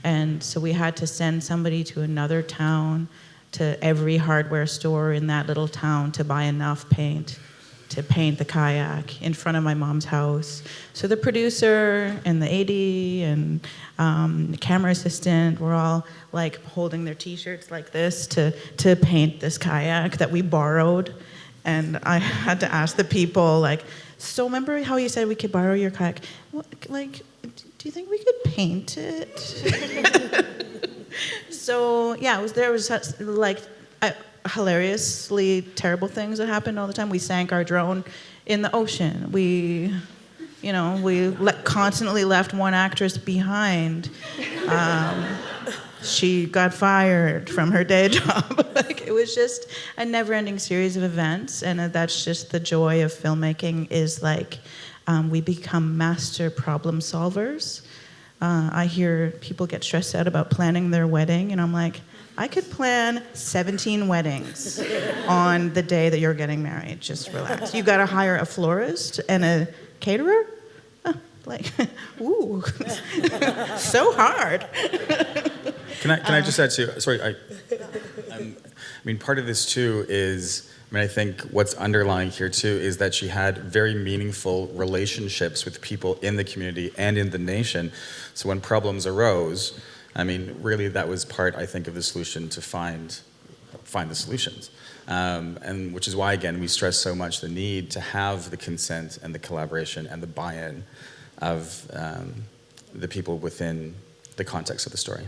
And so we had to send somebody to another town, to every hardware store in that little town to buy enough paint to paint the kayak in front of my mom's house. So the producer and the AD and the camera assistant were all like holding their t-shirts like this to paint this kayak that we borrowed. And I had to ask the people, like, so remember how you said we could borrow your kayak? Well, like, do you think we could paint it? So yeah, there was such, like, hilariously terrible things that happened all the time. We sank our drone in the ocean. We constantly left one actress behind. She got fired from her day job. Like, it was just a never-ending series of events, and that's just the joy of filmmaking. Is like we become master problem solvers. I hear people get stressed out about planning their wedding, and I'm like, I could plan 17 weddings on the day that you're getting married. Just relax. You got to hire a florist and a caterer? Like, ooh, so hard. Can I just add to, sorry, I mean, part of this too is, I think what's underlying here too is that she had very meaningful relationships with people in the community and in the nation. So when problems arose, I mean, really that was part, I think, of the solution to find the solutions. And which is why, again, we stress so much the need to have the consent and the collaboration and the buy-in of the people within the context of the story.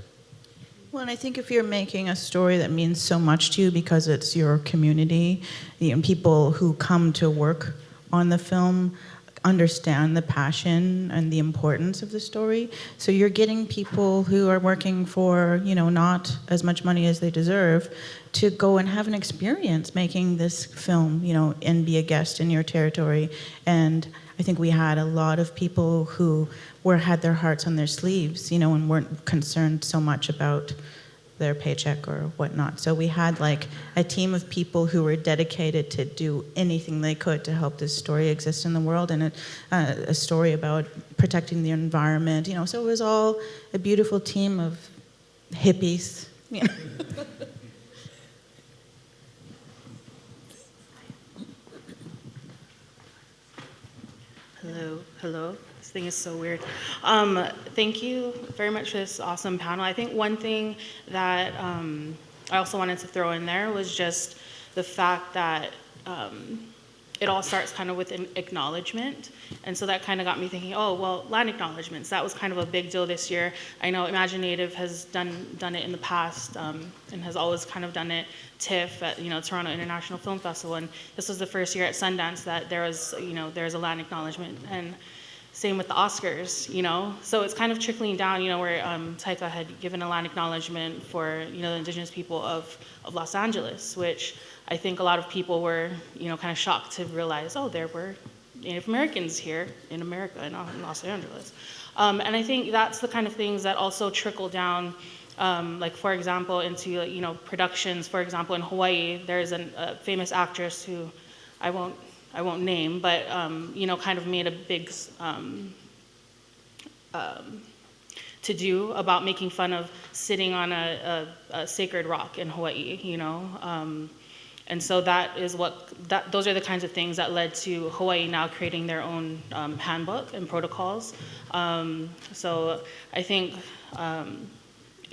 Well, and I think if you're making a story that means so much to you because it's your community, people who come to work on the film understand the passion and the importance of the story. So you're getting people who are working for, not as much money as they deserve to go and have an experience making this film, and be a guest in your territory. And I think we had a lot of people who had their hearts on their sleeves, and weren't concerned so much about their paycheck or whatnot. So we had like a team of people who were dedicated to do anything they could to help this story exist in the world, and a story about protecting the environment. So it was all a beautiful team of hippies. Hello. This thing is so weird. Thank you very much for this awesome panel. I think one thing that I also wanted to throw in there was just the fact that it all starts kind of with an acknowledgement. And so that kind of got me thinking, land acknowledgements. That was kind of a big deal this year. I know Imagine Native has done it in the past and has always kind of done it. TIFF at Toronto International Film Festival, and this was the first year at Sundance that there was a land acknowledgement, and same with the Oscars. So it's kind of trickling down. Where Taika had given a land acknowledgement for the Indigenous people of Los Angeles, which I think a lot of people were kind of shocked to realize, there were Native Americans here in America and in Los Angeles, and I think that's the kind of things that also trickle down. Like, for example, into productions. For example, in Hawaii, there's a famous actress who I won't name, but kind of made a big to-do about making fun of sitting on a sacred rock in Hawaii. And so that is those are the kinds of things that led to Hawaii now creating their own handbook and protocols. So I think.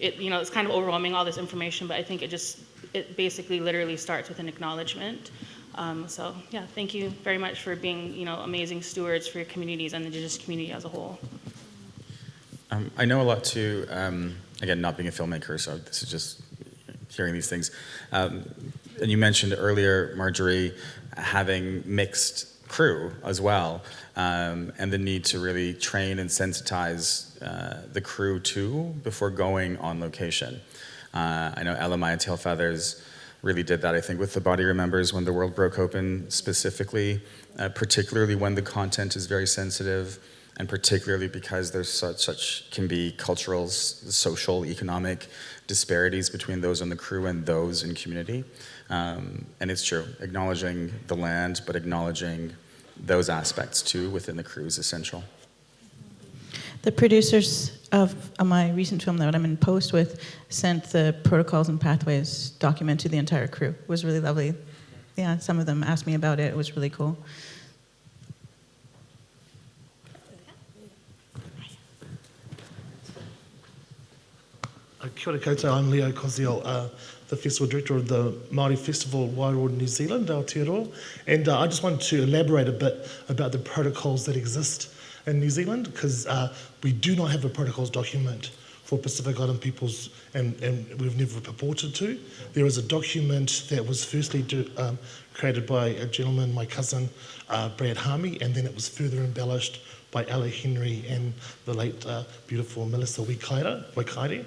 It's kind of overwhelming, all this information, but I think it basically literally starts with an acknowledgement. So yeah, thank you very much for being, amazing stewards for your communities and the Indigenous community as a whole. I know a lot too, again, not being a filmmaker, so this is just hearing these things. And you mentioned earlier, Marjorie, having mixed crew as well, and the need to really train and sensitize the crew too before going on location. I know Elamaya Tailfeathers really did that, I think, with The Body Remembers when the world broke open specifically, particularly when the content is very sensitive, and particularly because there's such can be cultural, social, economic disparities between those on the crew and those in community. And it's true, acknowledging the land, but acknowledging those aspects too within the crew is essential. The producers of my recent film that I'm in post with sent the protocols and pathways document to the entire crew. It was really lovely. yeah, some of them asked me about it. It was really cool. Kia ora koutou, I'm Leo Koziel, the Festival Director of the Māori Festival Wairoa, New Zealand, Aotearoa. And I just wanted to elaborate a bit about the protocols that exist in New Zealand, because we do not have a protocols document for Pacific Island peoples, and we've never purported to. There is a document that was firstly created by a gentleman, my cousin, Brad Harmy, and then it was further embellished by Ella Henry and the late beautiful Melissa Wikaire.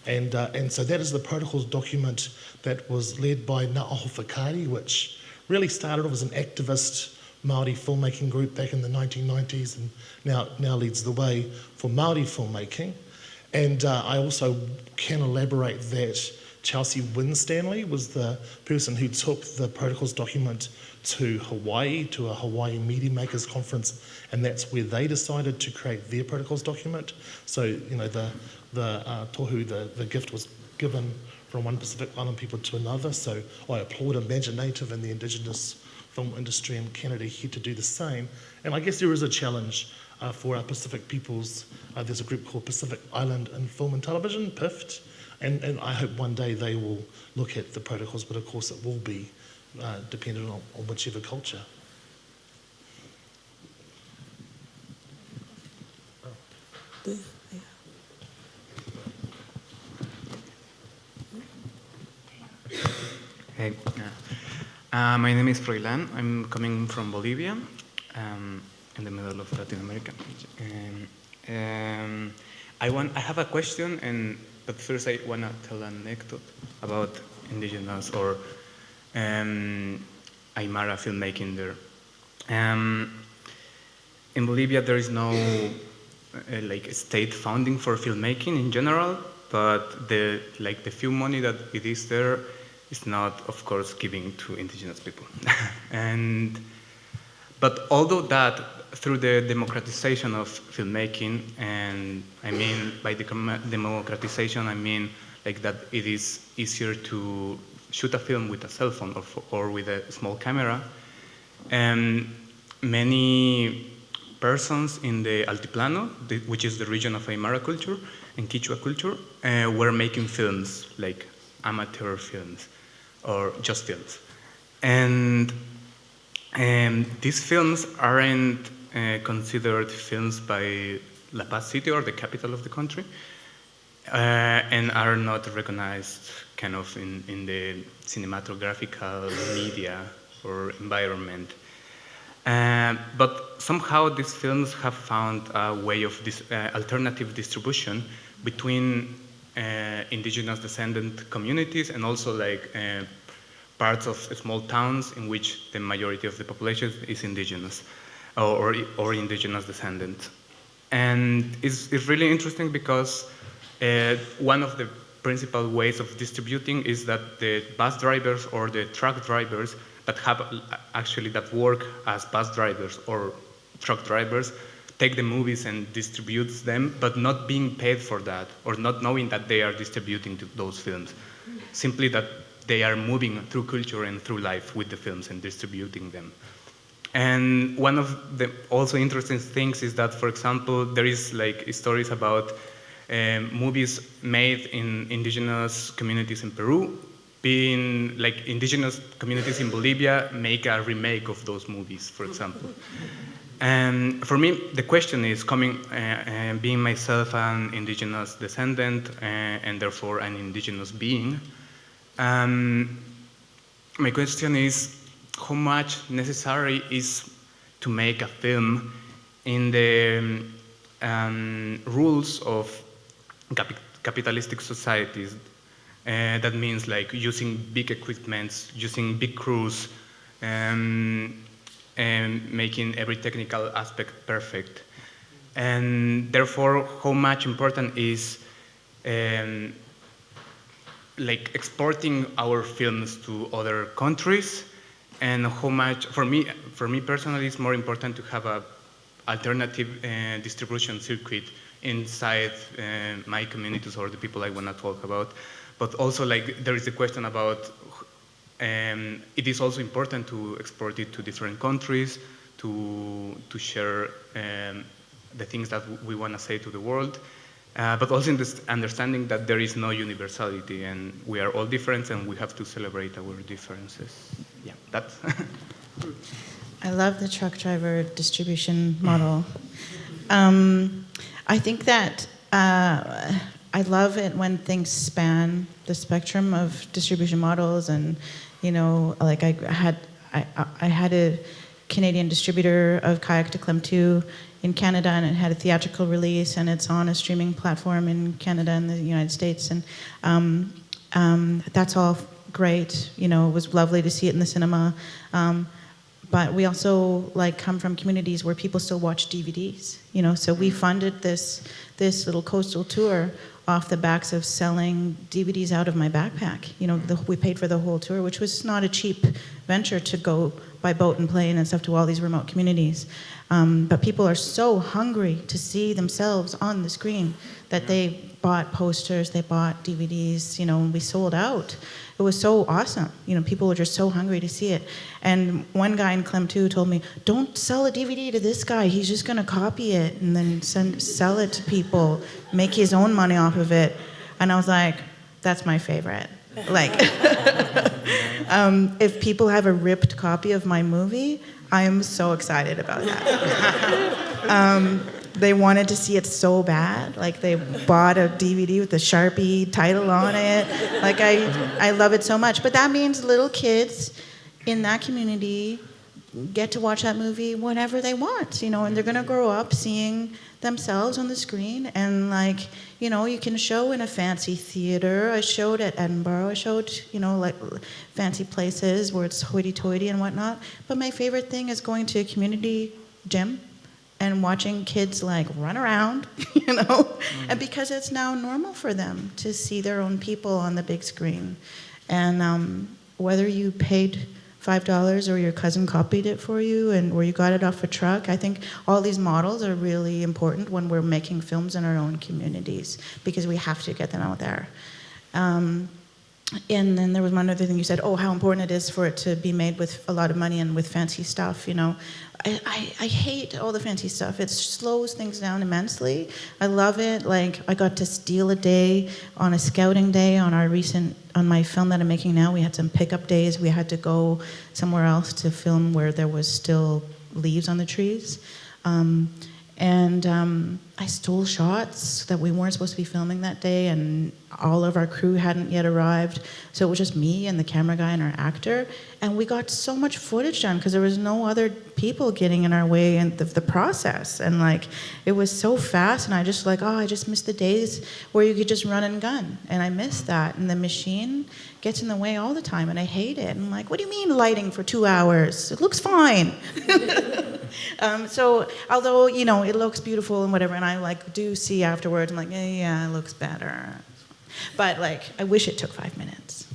And so that is the protocols document that was led by Ngā'aho Whakaari, which really started off as an activist Māori filmmaking group back in the 1990s, and now leads the way for Māori filmmaking. And I also can elaborate that Chelsea Winstanley was the person who took the protocols document to Hawaii, to a Hawaii Media Makers conference, and that's where they decided to create their protocols document. So, you know, the tohu, the gift was given from one Pacific Island people to another. So I applaud Imaginative and the Indigenous film industry in Canada here to do the same. And I guess there is a challenge for our Pacific peoples. There's a group called Pacific Island in Film and Television, PIFT, and I hope one day they will look at the protocols, but of course it will be dependent on whichever culture. Hey, my name is Froilán. I'm coming from Bolivia, in the middle of Latin America. I have a question, but first I want to tell an anecdote about Indigenous or Aymara filmmaking there. In Bolivia, there is no state funding for filmmaking in general, but the few money that it is there is not, of course, giving to Indigenous people. But although that, through the democratization of filmmaking, and I mean by democratization, I mean like that it is easier to shoot a film with a cell phone or with a small camera, and many persons in the Altiplano, which is the region of Aymara culture and Quechua culture, were making films, like amateur films or just films. And these films aren't considered films by La Paz City, or the capital of the country, and are not recognized kind of in the cinematographical media or environment. But somehow these films have found a way of this alternative distribution between indigenous descendant communities and also like parts of small towns in which the majority of the population is indigenous or indigenous descendant. And it's really interesting because one of the principal ways of distributing is that the bus drivers or the truck drivers that work as bus drivers or truck drivers take the movies and distributes them, but not being paid for that, or not knowing that they are distributing those films. Simply that they are moving through culture and through life with the films and distributing them. And one of the also interesting things is that, for example, there is like stories about movies made in indigenous communities in Peru, being like indigenous communities in Bolivia make a remake of those movies, for example. And for me, the question is being myself an indigenous descendant and therefore an indigenous being. My question is how much necessary is to make a film in the rules of capitalistic societies. That means like using big equipments, using big crews, and making every technical aspect perfect. And therefore, how much important is like exporting our films to other countries, and how much, for me personally, it's more important to have a alternative distribution circuit inside my communities or the people I want to talk about. But also, like, there is a question about it is also important to export it to different countries, to share the things that we want to say to the world, but also in this understanding that there is no universality and we are all different and we have to celebrate our differences. Yeah, that's. I love the truck driver distribution model. I think that I love it when things span the spectrum of distribution models, and like I had a Canadian distributor of Kayak to Clem 2 in Canada, and it had a theatrical release, and it's on a streaming platform in Canada and the United States, and that's all great. It was lovely to see it in the cinema. But we also come from communities where people still watch DVDs, so we funded this little coastal tour off the backs of selling DVDs out of my backpack. We paid for the whole tour, which was not a cheap venture to go by boat and plane and stuff to all these remote communities. But people are so hungry to see themselves on the screen that they bought posters, they bought DVDs, and we sold out. It was so awesome. People were just so hungry to see it. And one guy in Clem 2 told me, don't sell a DVD to this guy. He's just going to copy it and then sell it to people, make his own money off of it. And I was like, that's my favorite. If people have a ripped copy of my movie, I am so excited about that. They wanted to see it so bad. They bought a DVD with a Sharpie title on it. I love it so much. But that means little kids in that community get to watch that movie whenever they want, and they're going to grow up seeing themselves on the screen. And you can show in a fancy theater. I showed at Edinburgh. I showed, fancy places where it's hoity-toity and whatnot. But my favorite thing is going to a community gym and watching kids run around, and because it's now normal for them to see their own people on the big screen. And whether you paid $5 or your cousin copied it for you or you got it off a truck, I think all these models are really important when we're making films in our own communities, because we have to get them out there. And then there was one other thing you said, how important it is for it to be made with a lot of money and with fancy stuff, I hate all the fancy stuff. It slows things down immensely. I love it. I got to steal a day on a scouting day on my film that I'm making now. We had some pickup days. We had to go somewhere else to film where there was still leaves on the trees. I stole shots that we weren't supposed to be filming that day, and all of our crew hadn't yet arrived. So it was just me and the camera guy and our actor. And we got so much footage done because there was no other people getting in our way in the process. And it was so fast, and I just I just missed the days where you could just run and gun. And I missed that. And the machine gets in the way all the time, and I hate it. And I'm like, what do you mean lighting for 2 hours? It looks fine. So although, it looks beautiful and whatever, and I do see afterwards, I'm like, yeah, it looks better. But I wish it took 5 minutes.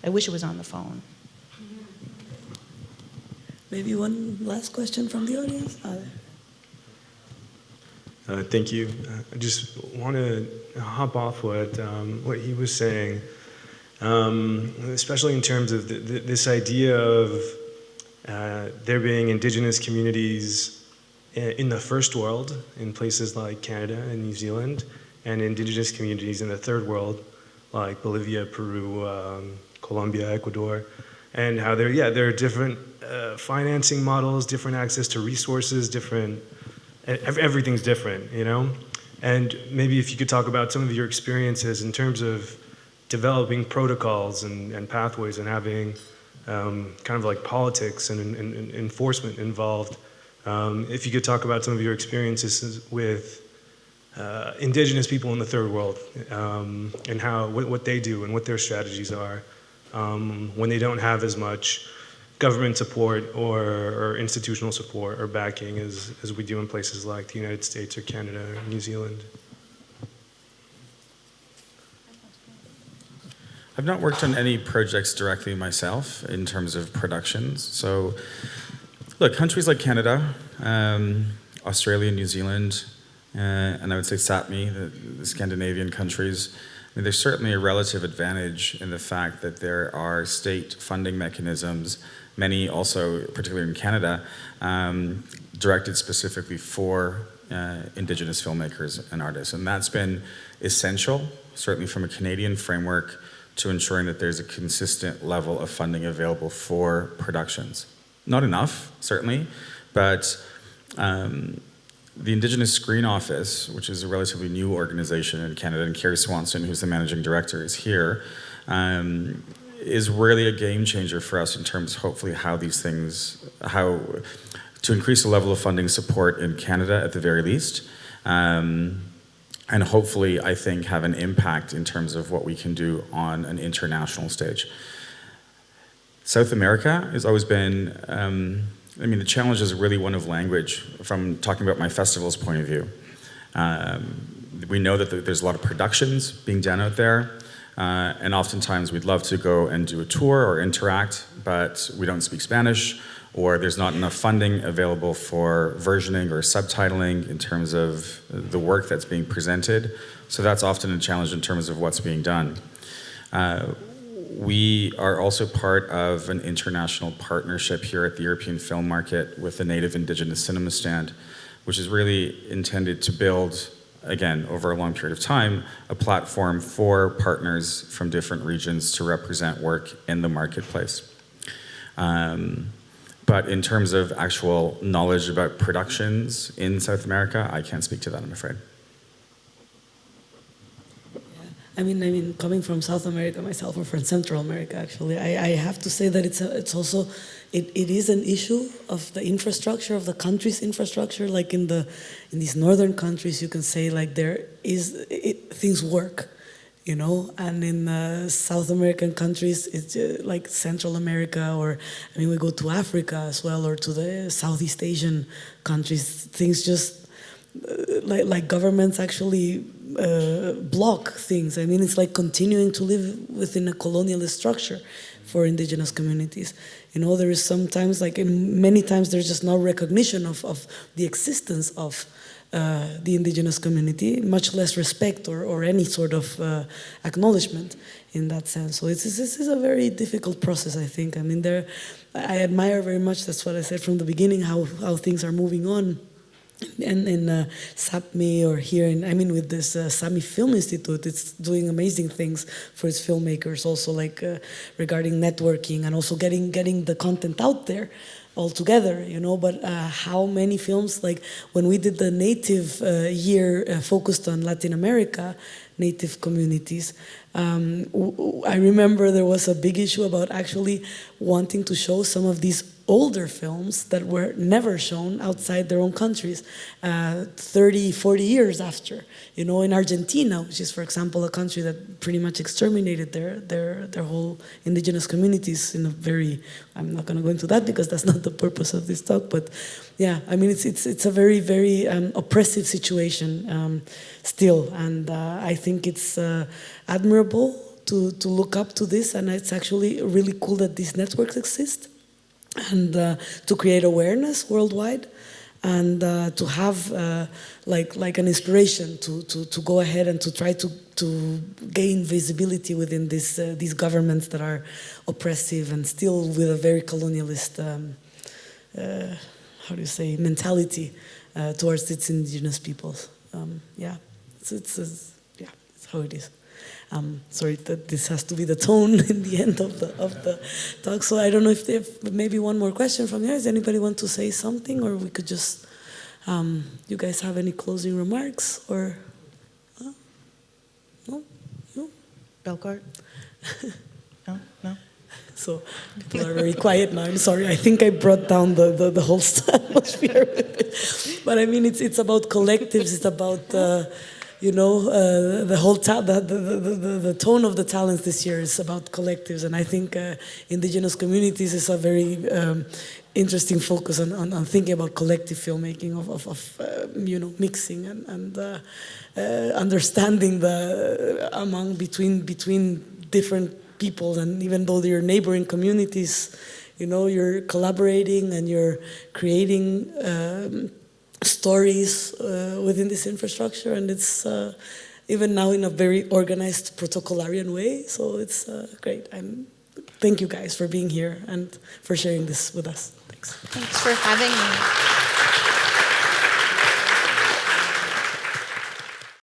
I wish it was on the phone. Maybe one last question from the audience. Thank you. I just want to hop off what he was saying, especially in terms of this idea of there being Indigenous communities in the first world, in places like Canada and New Zealand, and Indigenous communities in the third world, like Bolivia, Peru, Colombia, Ecuador, and how there are different financing models, different access to resources, everything's different, And maybe if you could talk about some of your experiences in terms of developing protocols and pathways and having kind of politics and enforcement involved. If you could talk about some of your experiences with Indigenous people in the third world and what they do and what their strategies are when they don't have as much government support or institutional support or backing as we do in places like the United States or Canada or New Zealand. I've not worked on any projects directly myself in terms of productions. So, look, countries like Canada, Australia, New Zealand, and I would say Sápmi, the Scandinavian countries, mean, there's certainly a relative advantage in the fact that there are state funding mechanisms, many also, particularly in Canada, directed specifically for Indigenous filmmakers and artists. And that's been essential, certainly from a Canadian framework, to ensuring that there's a consistent level of funding available for productions. Not enough, certainly, but the Indigenous Screen Office, which is a relatively new organization in Canada, and Carrie Swanson, who's the managing director, is here, is really a game changer for us in terms of hopefully how these things, how to increase the level of funding support in Canada at the very least, and hopefully, I think, have an impact in terms of what we can do on an international stage. South America has always been, I mean, the challenge is really one of language, from talking about my festival's point of view. We know that there's a lot of productions being done out there, and oftentimes we'd love to go and do a tour or interact, but we don't speak Spanish, or there's not enough funding available for versioning or subtitling in terms of the work that's being presented. So that's often a challenge in terms of what's being done. We are also part of an international partnership here at the European Film Market with the Native Indigenous Cinema Stand, which is really intended to build, again, over a long period of time, a platform for partners from different regions to represent work in the marketplace. But in terms of actual knowledge about productions in South America, I can't speak to that, I'm afraid. I mean, coming from South America myself, or from Central America, actually, I have to say that it's also, it is an issue of the infrastructure, of the country's infrastructure. Like in these northern countries, you can say like things work, you know, and in South American countries, it's like Central America, or, I mean, we go to Africa as well, or to the Southeast Asian countries, things just, like governments actually block things. I mean, it's like continuing to live within a colonialist structure for Indigenous communities. You know, there is sometimes, like many times, there's just no recognition of the existence of the Indigenous community, much less respect or any sort of acknowledgement in that sense. So this is a very difficult process, I think. I mean, I admire very much, that's what I said from the beginning, how things are moving on. And in Sápmi, or here with this Sámi Film Institute, it's doing amazing things for its filmmakers, also like regarding networking and also getting the content out there all together, you know. But how many films, like when we did the Native year focused on Latin America, Native communities, I remember there was a big issue about actually wanting to show some of these older films that were never shown outside their own countries 30, 40 years after. You know, in Argentina, which is, for example, a country that pretty much exterminated their whole indigenous communities in a very, I'm not going to go into that because that's not the purpose of this talk, but yeah, I mean, it's a very, very oppressive situation still, and I think it's admirable to look up to this, and it's actually really cool that these networks exist, and to create awareness worldwide, and to have like an inspiration to go ahead and to try to gain visibility within these governments that are oppressive and still with a very colonialist how do you say, mentality towards its indigenous peoples. Yeah, it's how it is. Sorry that this has to be the tone in the end of the talk. So I don't know if there's maybe one more question from here. Does anybody want to say something, or we could just, you guys have any closing remarks, or no? Belcourt? No. So people are very quiet now. I'm sorry. I think I brought down the whole atmosphere with it. But I mean, it's about collectives. It's about the whole the tone of the talents this year is about collectives, and I think indigenous communities is a very interesting focus on thinking about collective filmmaking of mixing and understanding between different people, and even though they're neighboring communities, you're collaborating and you're creating stories within this infrastructure, and it's even now in a very organized protocolarian way. So it's great. Thank you guys for being here and for sharing this with us. Thanks. Thanks for having me.